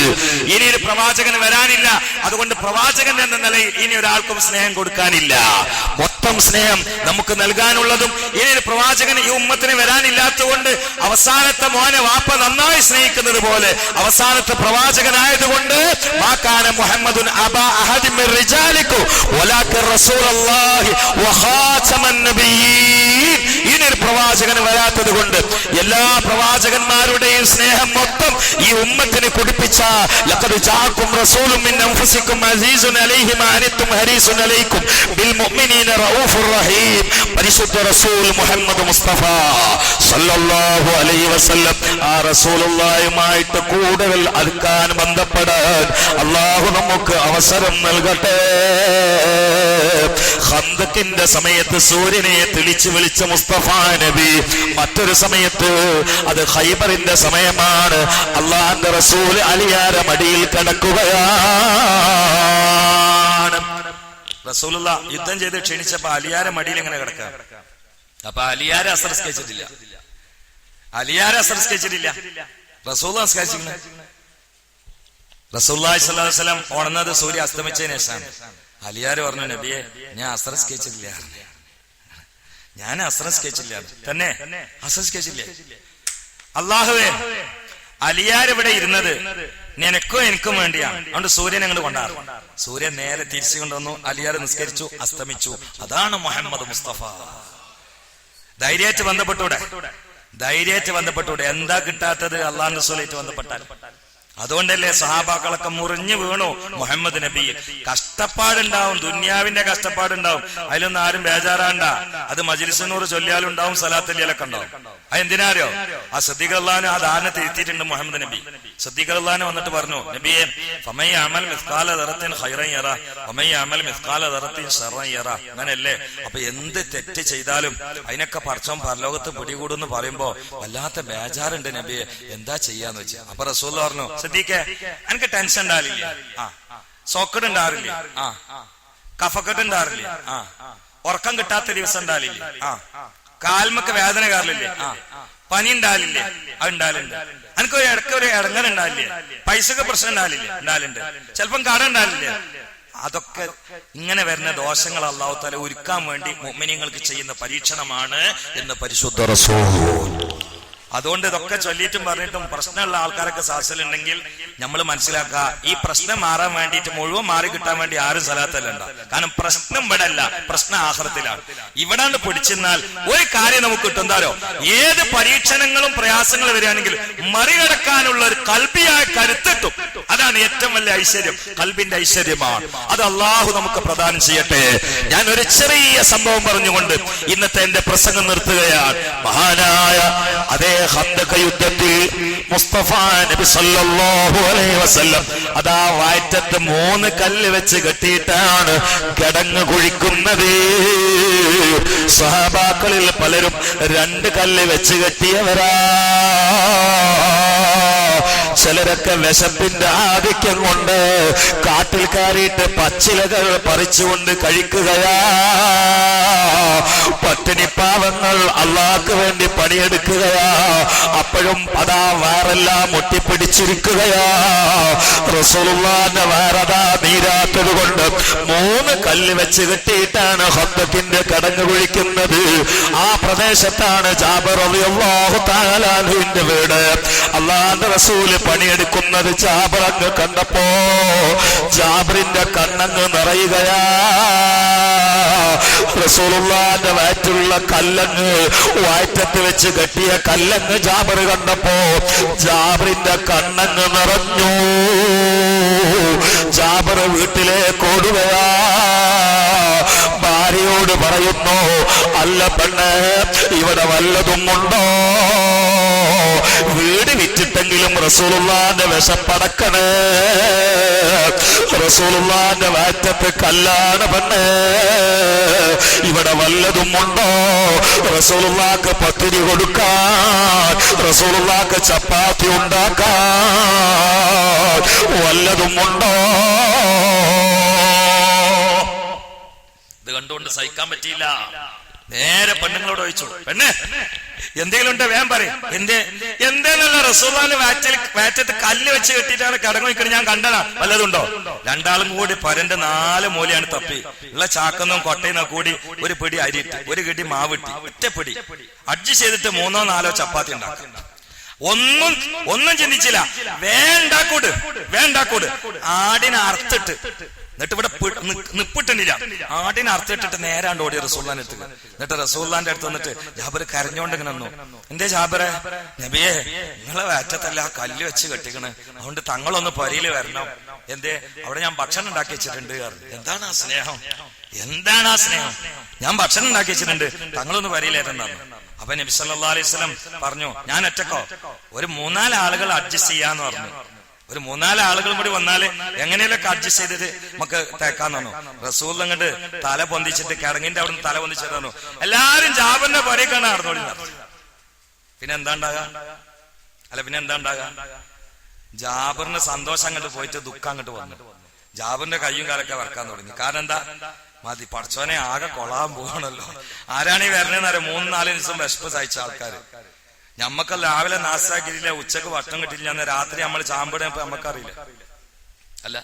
B: ഇനി ഒരു പ്രവാചകൻ വരാനില്ല. അതുകൊണ്ട് പ്രവാചകൻ എന്ന നിലയിൽ ഇനി ഒരാൾക്കും സ്നേഹം കൊടുക്കാനില്ല. മൊത്തം സ്നേഹം നമുക്ക് നൽകാനുള്ളതും ഇനി ഒരു പ്രവാചകൻ ഈ ഉമ്മത്തിന് വരാനില്ലാത്തതുകൊണ്ട് അവസാനത്തെ മോനെ വാപ്പ നന്നായി സ്നേഹിക്കുന്നത് പോലെ അവസാനത്തെ പ്രവാചകനായതുകൊണ്ട് മാകാന മുഹമ്മദുൻ അബാ അഹദിൻ മിർ റിജാലിക്കും വലാകിൻ റസൂലുള്ളാഹി വഖാതമൻ നബിയ്യീൻ. ഇനിയൊരു പ്രവാചകൻ വരാത്തത് കൊണ്ട് എല്ലാ പ്രവാചകന്മാരുടെയും സ്നേഹം മൊത്തം ഈ ഉമ്മത്തിന് കുടിപ്പിച്ച ലഖദ് ജാഅക്കും റസൂലുൻ മിൻ അൻഫുസിക്കും അസീസുൻ അലൈഹി മാ അനിത്തും ഹരീസുൻ അലൈക്കും ബിൽ മുഅ്മിനീന റഊഫുർ റഹീം. പരിശുദ്ധ റസൂൽ മുഹമ്മദ് മുസ്തഫ സല്ലല്ലാഹു അലൈഹി വസല്ലം ആ റസൂലുള്ളാഹിയുമായിട്ട് കൂടുതൽ അടുക്കാൻ ബന്ധപ്പെടാൻ അല്ലാഹു നമുക്ക് അവസരം നൽകട്ടെ. ഖന്തഖിന്റെ സമയത്ത് സൂര്യനെ തെളിച്ചു വിളിച്ച മുസ്തഫ നബി, മറ്റൊരു സമയത്ത് അത് ഖൈബറിന്റെ സമയമാണ്. അല്ലാഹുവിന്റെ റസൂൽ അലിയാരെ മടിയിൽ കിടക്കുകയാണ്.
A: റസൂലുള്ള യുദ്ധം ചെയ്ത് ക്ഷണിച്ചപ്പോ അലിയാരെ മടിയിൽ ഇങ്ങനെ കിടക്കാം. അപ്പൊ അലിയാരെ അസംസ്കരിച്ചിട്ടില്ല, റസൂൽ സംസ്കരിച്ചിരുന്നു. റസൂലുള്ളാഹി സ്വല്ലല്ലാഹു അലൈഹി വസല്ലം ഉണർന്നത് സൂര്യ അസ്തമിച്ചതിന് ശേഷമാണ്. അലിയാര് പറഞ്ഞു, നബിയെ ഞാൻ അസംസ്കരിച്ചിട്ടില്ല, തന്നെ അസംസ്കരിച്ചില്ല. അള്ളാഹുവേ, അലിയാരിവിടെ ഇരുന്നത് നിനക്കും എനിക്കും വേണ്ടിയാണ്, അതുകൊണ്ട് സൂര്യൻ അങ്ങോട്ട് കൊണ്ടാറും. സൂര്യൻ നേരെ തിരിച്ചു കൊണ്ടുവന്നു, അലിയാർ നിസ്കരിച്ചു, അസ്തമിച്ചു. അതാണ് മുഹമ്മദ് മുസ്തഫ. ധൈര്യമായിട്ട് ബന്ധപ്പെട്ടൂടെ. എന്താ കിട്ടാത്തത്? അള്ളാഹുവിന്റെ റസൂലായിട്ട് ബന്ധപ്പെട്ടാൽ. അതുകൊണ്ടല്ലേ സഹാബാക്കളൊക്കെ മുറിഞ്ഞു വീണു. മുഹമ്മദ് നബി കഷ്ടപ്പാടുണ്ടാവും, ദുന്യാവിന്റെ കഷ്ടപ്പാടുണ്ടാവും, അതിലൊന്നും ആരും ബേജാറാണ്ട. അത് മജ്ലിസുന്നൂർ ചൊല്ലിയാലുണ്ടാവും, സലാത്തല്ലിയാലൊക്കെ ഉണ്ടാവും. അതെന്തിനാരോ? ആ സിദ്ദീഖ് റളിയല്ലാഹു അൻഹു ആ ദാനം തിരുത്തിയിട്ടുണ്ട് മുഹമ്മദ് നബി. സിദ്ദീഖ് റളിയല്ലാഹു അൻഹു വന്നിട്ട് പറഞ്ഞു, നബിയെ ഫമൻ യഅമൽ മിസ്കാല ദറത്തിൻ ഖൈറൻ യറ വമൻ യഅമൽ മിസ്കാല ദറത്തിൻ ശർറൻ യറ. അങ്ങനെയല്ലേ? അപ്പൊ എന്ത് തെറ്റ് ചെയ്താലും അതിനൊക്കെ പടച്ചോൻ പരലോകത്ത് പിടികൂടുന്ന് പറയുമ്പോ വല്ലാത്ത ബേജാറുണ്ട് നബിയെ, എന്താ ചെയ്യാന്ന് വെച്ചാൽ. അപ്പൊ റസൂൽ പറഞ്ഞു, സിദ്ദീഖേ എനിക്ക് ടെൻഷൻ ഉണ്ടാവില്ല, സോക്കട് ഉണ്ടാവില്ല, കഫക്കെട്ട് ഉണ്ടാവില്ല, ഉറക്കം കിട്ടാത്ത ദിവസം ഉണ്ടാവില്ല, കാൽമക്ക് വേദന കാറില്ലേ, പനി ഉണ്ടാവില്ലേ, അത് ഉണ്ടാവില്ല. എനിക്കൊരു ഇടയ്ക്കൊരു ഇടങ്ങൻ ഉണ്ടാവില്ലേ, പൈസക്ക് പ്രശ്നം ഉണ്ടാവില്ലേ, ചിലപ്പം കട ഉണ്ടാവില്ലേ. അതൊക്കെ ഇങ്ങനെ വരുന്ന ദോഷങ്ങൾ അല്ലാഹു തആല ഒരുക്കാൻ വേണ്ടി മുഅ്മിനീങ്ങൾക്ക് ചെയ്യുന്ന പരീക്ഷണമാണ് എന്ന് പരിശുദ്ധ റസൂൽ. അതുകൊണ്ട് ഇതൊക്കെ ചൊല്ലിയിട്ടും പറഞ്ഞിട്ടും പ്രശ്നമുള്ള ആൾക്കാരൊക്കെ സാഹസിലുണ്ടെങ്കിൽ നമ്മൾ മനസ്സിലാക്കുക, ഈ പ്രശ്നം മാറാൻ വേണ്ടിയിട്ട് മുഴുവൻ മാറി കിട്ടാൻ വേണ്ടി ആരും സലാത്തല്ല. കാരണം പ്രശ്നം ഇവിടെ അല്ല, പ്രശ്നം ആഖിറത്തിലാണ്. ഇവിടാണ്ട് പിടിച്ചെന്നാൽ ഒരു കാര്യം നമുക്ക് കിട്ടുന്നതാരോ, ഏത് പരീക്ഷണങ്ങളും പ്രയാസങ്ങളും വരികയാണെങ്കിൽ മറികടക്കാനുള്ള ഒരു കൽബിയായ കരുത്തെത്തും. അതാണ് ഏറ്റവും വലിയ ഐശ്വര്യം, കൽബിന്റെ ഐശ്വര്യമാണ്. അത് അള്ളാഹു നമുക്ക് പ്രദാനം ചെയ്യട്ടെ. ഞാൻ ഒരു ചെറിയ സംഭവം പറഞ്ഞുകൊണ്ട് ഇന്നത്തെ എന്റെ പ്രസംഗം നിർത്തുകയാണ്. മഹാനായ അതേ ഖന്തഖ് യുദ്ധത്തിൽ മുസ്തഫ നബി സല്ലല്ലാഹു അലൈഹി വസല്ലം അതാ വയറ്റത്ത് 3 കല്ല് വെച്ച് കെട്ടിയിട്ടാണ് കിടങ്ങ് കുഴിക്കുന്നത്. സഹാബാക്കളിൽ പലരും 2 കല്ല് വെച്ച് കെട്ടിയവരാ. ചിലരൊക്കെ വിശപ്പിന്റെ ആധിക്യം കൊണ്ട് കാട്ടിൽ കയറിയിട്ട് പച്ചിലകൾ പറിച്ചുകൊണ്ട് കഴിക്കുകയാ. പട്ടിണി പാവങ്ങൾ അള്ളാഹ്ക്ക് വേണ്ടി പണിയെടുക്കുകയാ. അപ്പോഴും അതാ വയറെല്ലാം മുട്ടിപ്പിടിച്ചിരിക്കുകയാ. റസൂലുള്ളാഹിന്റെ വയറതാ നീരാത്തത് കൊണ്ട് 3 കല്ല് വെച്ച് കെട്ടിയിട്ടാണ് ഖന്തഖിന്റെ കിടങ്ങ് കുഴിക്കുന്നത്. ആ പ്രദേശത്താണ് ജാബിർ റളിയല്ലാഹു തആല അൻഹുവിന്റെ വീട്. അള്ളാഹുവിന്റെ റസൂല് പണിയെടുക്കുന്നത് ജാബിർ അങ്ങ് കണ്ടപ്പോ ജാബിറിന്റെ കണ്ണങ്ങ് നിറയുകയാ. റസൂലുള്ളാഹിന്റെ വയറ്റിലുള്ള കല്ലങ്ങ്, വയറ്റത്ത് വെച്ച് കെട്ടിയ കല്ലങ്ങ് ജാബിർ കണ്ടപ്പോ ജാബിറിന്റെ കണ്ണങ്ങ് നിറഞ്ഞു. ജാബിർ വീട്ടിലേക്ക് ഓടുകയാ. ഭാര്യയോട് പറയുന്നു, അല്ല പെണ്ണ്, ഇവിടെ വല്ലതും ഉണ്ടോ? വീട് വിറ്റിട്ടെങ്കിലും റസൂലുള്ളാഹിന്റെ വിശപ്പടക്കണേ. റസൂലുള്ളാഹിന്റെ വയറ്റത്ത് കല്ലാണ് പെണ്ണ്, ഇവിടെ വല്ലതും ഉണ്ടോ? റസൂലുള്ളാഹിക്ക് പത്തിരി കൊടുക്കാൻ, റസൂലുള്ളാഹിക്ക് ചപ്പാത്തി ഉണ്ടാക്കാൻ വല്ലതും ഉണ്ടോ? ഇത് കണ്ടുകൊണ്ട് സഹിക്കാൻ പറ്റിയില്ല. നേരെ പെണ്ണുങ്ങളോട് ചോദിച്ചു, പെണ്ണ് എന്തെങ്കിലും ഉണ്ടോ വേഗം പറയും. എന്തേന്നല്ല റസൂലുള്ളാഹിന്റെ വയറ്റത്ത് കല്ല് വെച്ച് കെട്ടിയിട്ടാണ് കിടങ്ങ് വയ്ക്കുന്നത്, ഞാൻ കണ്ടതാ, വല്ലതുണ്ടോ? രണ്ടാളും കൂടി പരന്റെ 4 മൂലയാണ് തപ്പി ഉള്ള ചാക്കൊന്നും കൊട്ടയിന്നോ കൂടി ഒരു പിടി അരിയിട്ട് ഒരു കിടി മാവിട്ടി ഒറ്റപ്പിടി അഡ്ജസ്റ്റ് ചെയ്തിട്ട് 3ഓ 4ഓ ചപ്പാത്തി ഉണ്ടാക്കി. ഒന്നും ചിന്തിച്ചില്ല. വേണ്ടാക്കൂട് ആടിനെ അറുത്തിട്ട്, എന്നിട്ട് ഇവിടെ നിപ്പിട്ടില്ല, ആടിനെ അറുത്തിട്ടിട്ട് നേരാണ്ട് ഓടി റസൂലുള്ളാഹിന്റെ അടുത്ത്. എന്നിട്ട് റസൂലുള്ളാഹിന്റെ അടുത്ത് വന്നിട്ട് ജാബിർ കരഞ്ഞോണ്ട് ഇങ്ങനെ വന്നു. എന്തേ ജാബിറെ? നബിയെ, നിങ്ങളെ വയറ്റത്തല്ല കല്ല് വെച്ച് കെട്ടിക്കണ്, അതുകൊണ്ട് തങ്ങളൊന്ന് പൊരയില് വരണം. എന്തേ? അവിടെ ഞാൻ ഭക്ഷണം ഉണ്ടാക്കി വെച്ചിട്ടുണ്ട്. എന്താണ് ആ സ്നേഹം, ഞാൻ ഭക്ഷണം ഉണ്ടാക്കി വെച്ചിട്ടുണ്ട്, തങ്ങളൊന്ന് പൊരയിലേറ്റെന്നാണ്. അപ്പൊ നബി സല്ലല്ലാഹു അലൈഹി വസല്ലം പറഞ്ഞു, ഞാൻ ഒറ്റക്കോ? ഒരു 3-4 ആളുകൾ അഡ്ജസ്റ്റ് ചെയ്യാന്ന് പറഞ്ഞു. ഒരു 3-4 ആളുകളും കൂടി വന്നാല് എങ്ങനെയൊക്കെ അഡ്ജസ്റ്റ് ചെയ്തിട്ട് നമുക്ക് തേക്കാന്ന് പറഞ്ഞു. റസൂൽ അങ്ങോട്ട് തല പൊന്തിച്ചിട്ട് കിടങ്ങിന്റെ അവിടെ നിന്ന് തല പൊന്തിച്ചിട്ട് പറഞ്ഞു, എല്ലാരും ജാബിറിന്റെ പുരയ്ക്കാണ് നടന്നോളി. പിന്നെ എന്താ ഉണ്ടാകാ? ജാബിറിന് സന്തോഷം അങ്ങോട്ട് പോയിട്ട് ദുഃഖം അങ്ങോട്ട് വന്നു. ജാബിറിന്റെ കയ്യും കാലൊക്കെ വറക്കാൻ തുടങ്ങി. കാരണം എന്താ? മതി, പടച്ചോനെ ആകെ കൊളാൻ പോകണല്ലോ. ആരാണ് ഈ വരണേന്നറിയാം? 3-4 ദിവസം വിശപ്പ് സഹിച്ച ആൾക്കാര്. ഞമ്മക്ക് രാവിലെ നാശാക്കിയില്ല, ഉച്ചക്ക് വട്ടം കിട്ടില്ല, എന്ന് രാത്രി നമ്മൾ ചാമ്പിടാൻ നമുക്കറിയില്ല. അല്ല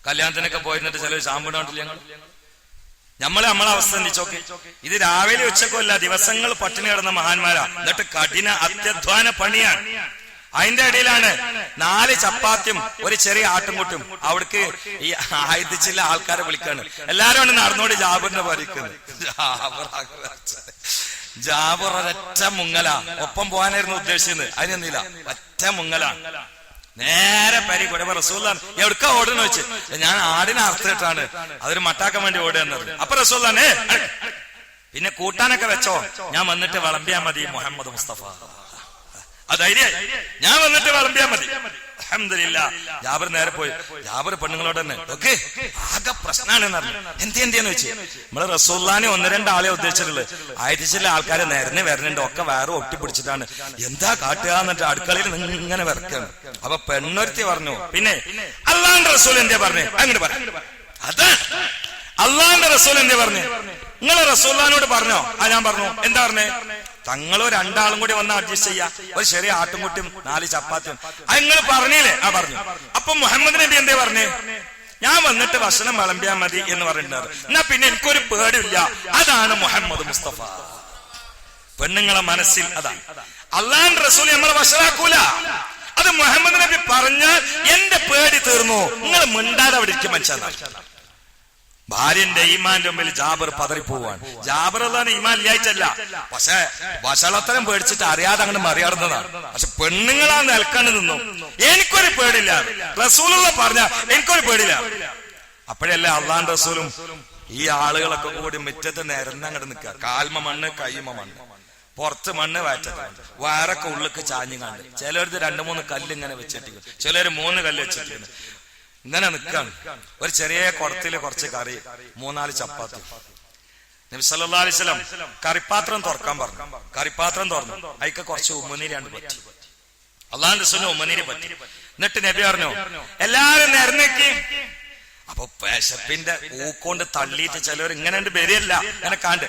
A: കല്യാണത്തിനൊക്കെ പോയിരുന്നിട്ട് ചിലർ ചാമ്പിടാണ്ടില്ല. നമ്മളെ അവസ്ഥ എന്തിച്ചോക്കെ. ഇത് രാവിലെ ഉച്ചക്കല്ല, ദിവസങ്ങൾ പട്ടിണി കിടന്ന മഹാന്മാരാ. എന്നിട്ട് കഠിന അത്യധ്വാന പണിയാണ്. അതിന്റെ ഇടയിലാണ് 4 ചപ്പാത്തിയും ഒരു ചെറിയ ആട്ടുംകുട്ടും. അവിടേക്ക് ഈ ആയുധിച്ചില്ല ആൾക്കാരെ വിളിക്കാണ്. എല്ലാരും ആണ് നടന്നോട് ജാബറിനെ ഭരിക്കുന്നത്. ജാബർ ഒരൊറ്റ മുങ്ങല. ഒപ്പം പോകാനായിരുന്നു ഉദ്ദേശിച്ചത്, അതിനെന്തില്ല, ഒറ്റ മുങ്ങല. നേരെ പരി കൂടെ റസൂലാണ് എവിടുക്ക ഓടുന്നു വെച്ച്. ഞാൻ ആടിനെ അർത്ഥിട്ടാണ്, അതൊരു മട്ടാക്കാൻ വേണ്ടി ഓടുന്നത്. അപ്പൊ റസൂലാനെ പിന്നെ കൂട്ടാനൊക്കെ വെച്ചോ, ഞാൻ വന്നിട്ട് വിളമ്പിയാ മതി മുഹമ്മദ് മുസ്തഫ. അധൈര്യ ഞാൻ വന്നിട്ട് വിളമ്പിയാ മതി. അൽഹംദുലില്ലാഹ്. ജാബർ നേരെ പോയി. ജാബർ പെണ്ണുങ്ങളോട് തന്നെ ഓക്കെ ആകെ പ്രശ്നമാണെന്ന് പറഞ്ഞു. എന്തെന്ന് വെച്ച് നമ്മള് റസൂലുള്ളാഹിനെ 1-2 ആളെ ഉദ്ദേശിച്ചിട്ടുള്ളത്. ആയിരത്തിച്ചില്ല ആൾക്കാരെ നേരെ വരുന്നുണ്ട്. ഒക്കെ വേറെ ഒട്ടിപ്പിടിച്ചിട്ടാണ്. എന്താ കാട്ടുക എന്നിട്ട് അടുക്കളയിൽ ഇങ്ങനെ വരക്കാണ്. അപ്പൊ പെണ്ണൊരുത്തി പറഞ്ഞു, പിന്നെ അള്ളാന്റെ റസൂൽ എന്തേ പറഞ്ഞു? അങ്ങോട്ട് പറ. അതാ അള്ളാന്റെ റസൂൽ എന്തേ പറഞ്ഞു? നിങ്ങളെ റസൂലുള്ളാഹിനോട് പറഞ്ഞോ? ഞാൻ പറഞ്ഞു. എന്താ പറഞ്ഞേ? തങ്ങളോ 2 ആളും കൂടി വന്ന് അഡ്ജസ്റ്റ് ചെയ്യാ, ഒരു ചെറിയ ആട്ടുംകുട്ടിയും 4 ചപ്പാത്തിയും. അത് നിങ്ങൾ പറഞ്ഞില്ലേ? പറഞ്ഞു. അപ്പൊ മുഹമ്മദ് നബി എന്തേ പറഞ്ഞേ? ഞാൻ വന്നിട്ട് ഭക്ഷണം വിളമ്പിയാ മതി എന്ന് പറഞ്ഞിട്ടുണ്ടായിരുന്നു. എന്നാ പിന്നെ എനിക്കൊരു പേടിയില്ല. അതാണ് മുഹമ്മദ് മുസ്തഫ. പെണ്ണുങ്ങളെ മനസ്സിൽ അതാണ്. അള്ളാന്റെ റസൂൽ നമ്മളെ വഷളാക്കൂല. അത് മുഹമ്മദ് നബി പറഞ്ഞാൽ എന്റെ പേടി തീർന്നു. നിങ്ങൾ മിണ്ടാതെ അവിടെ ഇരിക്കും മനുഷ്യനാണ്. ഭാര്യന്റെ ഈമാന്റെ മുമ്പിൽ ജാബർ പതറിപ്പോവാണ്. ജാബർ അല്ലാതെ ഈമാൻ ഇല്ലായിട്ടല്ല, പക്ഷെ വഷളത്തരം പേടിച്ചിട്ട് അറിയാതെ അങ്ങോട്ട് മറിയാടുന്നതാണ്. പക്ഷെ പെണ്ണുങ്ങളാ നിൽക്കാണ്ട് നിന്നു. എനിക്കൊരു പേടില്ല. റസൂലുള്ള പറഞ്ഞ എനിക്കൊരു പേടില്ല. അപ്പോഴല്ലേ അള്ളാന്റെ റസൂലും ഈ ആളുകളൊക്കെ കൂടി മുറ്റത്ത് നിരന്ന് അങ്ങോട്ട് നിൽക്കുക. കാൽമ മണ്ണ്, കൈമ മണ്ണ്, പുറത്ത് മണ്ണ്, വയറ്റത്ത് മണ്ണ്, വയറൊക്കെ ഉള്ളിക്ക് ചാഞ്ഞു കണ്ട്. ചിലർക്ക് 2-3 കല്ല് ഇങ്ങനെ വെച്ചിട്ടിരിക്കും, ചിലര് 3 കല്ല് വെച്ചിട്ടിരിക്കുന്നു. ഇങ്ങനെ നിൽക്കാണ്. ഒരു ചെറിയ കുടത്തില് കുറച്ച് കറി, 3-4 ചപ്പാത്തി. നബി സല്ലല്ലാഹു അലൈഹി വസല്ലം കറിപ്പാത്രം തുറക്കാൻ പറഞ്ഞു. കറിപ്പാത്രം തുറന്നു. അതിക്ക് കുറച്ച് ഉമ്മനീരാണ്ട് പറ്റി. അള്ളാഹുവിന്റെ റസൂലിന് ഉമ്മനീര് പറ്റി. എന്നിട്ട് നബി പറഞ്ഞു, എല്ലാരും നിരന്നേക്ക്. അപ്പൊ വിശപ്പിന്റെ ഊക്കൊണ്ട് തള്ളിയിട്ട് ചിലവർ ഇങ്ങനെ വരികയല്ല, ഇങ്ങനെ കാണ്ട്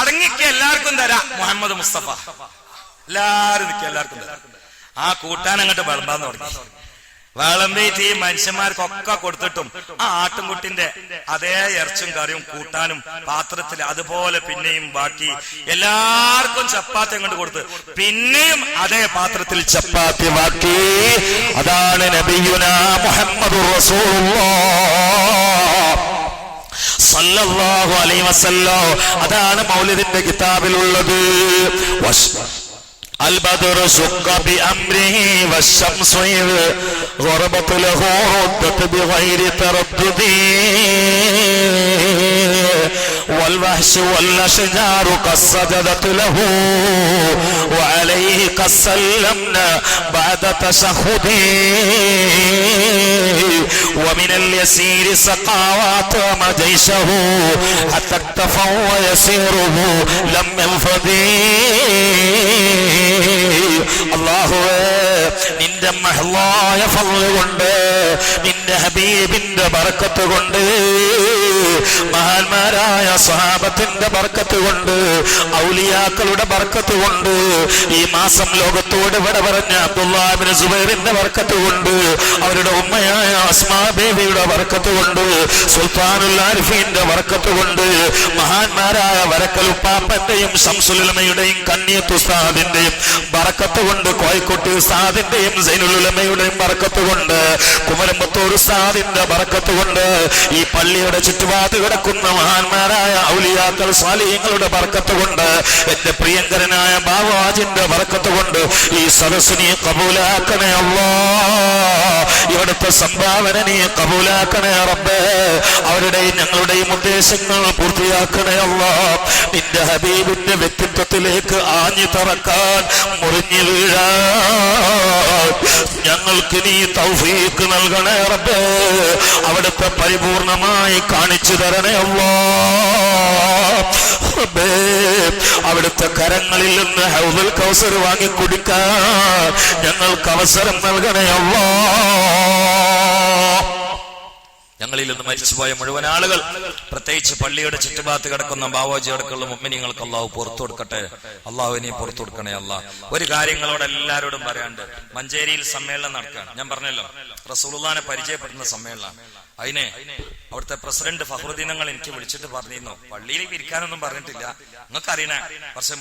A: അടങ്ങിക്ക് എല്ലാവർക്കും തരാം മുഹമ്മദ് മുസ്തഫ. എല്ലാരും നിൽക്കുക, എല്ലാവർക്കും തരാം. ആ കൂട്ടാൻ അങ്ങോട്ട് വിളമ്പാന്ന് തുടങ്ങി. വിളമ്പിയിട്ട് ഈ മനുഷ്യന്മാർക്കൊക്കെ കൊടുത്തിട്ടും ആ ആട്ടുംകുട്ടിന്റെ അതേ ഇറച്ചും കറിയും കൂട്ടാനും പാത്രത്തിൽ അതുപോലെ പിന്നെയും ബാക്കി. എല്ലാവർക്കും ചപ്പാത്തി അങ്ങോട്ട് കൊടുത്ത് പിന്നെയും അതേ പാത്രത്തിൽ ചപ്പാത്തി ബാക്കി.
C: അതാണ് നബിയുനാ മുഹമ്മദുർ റസൂലുള്ളാഹ് സല്ലല്ലാഹു അലൈഹി വസല്ലം. അതാണ് മൗലിദിന്റെ കിതാബിലുള്ളത്. البدر شق بأمره والشمس غربت له ردت بغير تردد والوحش والأشجار قد سجدت له وعليه قد سلمنا بعد تشهد ومن اليسير سقاوات جيشه حتى اكتفوا ويسيره لم ينفد. അല്ലാഹുവേ, നിന്റെ മഹ്ലായ ഫള് കൊണ്ട്, നിന്റെ ഹബീബിന്റെ ബർക്കത്ത് കൊണ്ട്, മഹാന്മാരായ സ്വഹാബത്തിന്റെ ബർക്കത്ത് കൊണ്ട്, ഔലിയാക്കളുടെ ബർക്കത്ത് കൊണ്ട്, ഈ മാസം ലോകത്തോട് വിട പറഞ്ഞ അബ്ദുല്ലാഹ് ഇബ്നു സുബൈറിന്റെ ബർക്കത്ത് കൊണ്ട്, അവരുടെ ഉമ്മയായ അസ്മാ ബീവിയുടെ ബർക്കത്ത് കൊണ്ട്, സുൽത്താനുൽ ആരിഫീന്റെ ബർക്കത്ത് കൊണ്ട്, മഹാന്മാരായ വരക്കൽ ഉപ്പാപ്പന്റെയും ശംസുൽ ഉലമയുടെയും കണ്ണിയത്ത് ഉസ്താദിന്റെയും ബർക്കത്ത് കൊണ്ട്, കോഴിക്കോട്ട് ഉസ്താദിന്റെയും സൈനുൽ ഉലമയുടെയും ബർക്കത്ത് കൊണ്ട്, കുമരമ്പത്തൂർ ഉസ്താദിന്റെ ബർക്കത്ത് കൊണ്ട്, ഈ പള്ളിയുടെ ചുറ്റുപാട് കിടക്കുന്ന മഹാന്മാരായ ഔലിയാക്കൾ സ്വാലിഹീങ്ങളുടെ ബർക്കത്ത് കൊണ്ട്, എന്റെ പ്രിയങ്കരനായ ബാവാജിന്റെ ബർക്കത്ത് കൊണ്ട് ഈ സദസ്സിനെ കബൂലാക്കണേ അല്ലാഹ്. ഇവിടുത്തെ സംഭാവന നീ കബൂലാക്കണേ റബ്ബേ. അവരുടെയും ഞങ്ങളുടെയും ഉദ്ദേശങ്ങൾ പൂർത്തിയാക്കണേ അല്ലാഹ്. നിന്റെ ഹബീബിന്റെ വ്യക്തിത്വത്തിലേക്ക് ആഞ്ഞു തറക്കാൻ, മുറിഞ്ഞു വീഴാൻ ഞങ്ങൾക്ക് നീ തൗഫീഖ് നൽകണേ റബ്ബേ. അവിടുത്തെ പരിപൂർണമായി കാണിച്ചു തരണേ അല്ലാഹ് റബ്ബേ. അവിടുത്തെ കരങ്ങളിൽ നിന്ന് ഹൗദുൽ കൗസർ വാങ്ങി കുടിക്കാൻ ഞങ്ങൾക്ക് അവസരം നൽകണേ അല്ലാഹ്.
A: ഞങ്ങളിൽ നിന്ന് മരിച്ചുപോയ മുഴുവൻ ആളുകൾ, പ്രത്യേകിച്ച് പള്ളിയുടെ ചുറ്റുഭാഗത്ത് കിടക്കുന്ന ബാവാജി അടക്കമുള്ള മുഅ്മിനീങ്ങൾക്ക് അള്ളാഹു പുറത്തു കൊടുക്കട്ടെ. അള്ളാഹു ഇനിയും പുറത്തു കൊടുക്കണേ. അള്ളാഹ് ഒരു കാര്യങ്ങളോട് എല്ലാവരോടും പറയാണ്ട്, മഞ്ചേരിയിൽ സമ്മേളനം നടക്കുകയാണ്. ഞാൻ പറഞ്ഞല്ലോ, റസൂലുള്ളാഹിനെ പരിചയപ്പെടുന്ന സമ്മേളനം. അതിനെ അവിടുത്തെ പ്രസിഡന്റ് ഫഖ്റുദ്ദീൻ എനിക്ക് വിളിച്ചിട്ട് പറഞ്ഞിരുന്നു, പള്ളിയിൽ ഇരിക്കാനൊന്നും പറഞ്ഞിട്ടില്ല, നിങ്ങൾക്ക് അറിയണേ, പക്ഷെ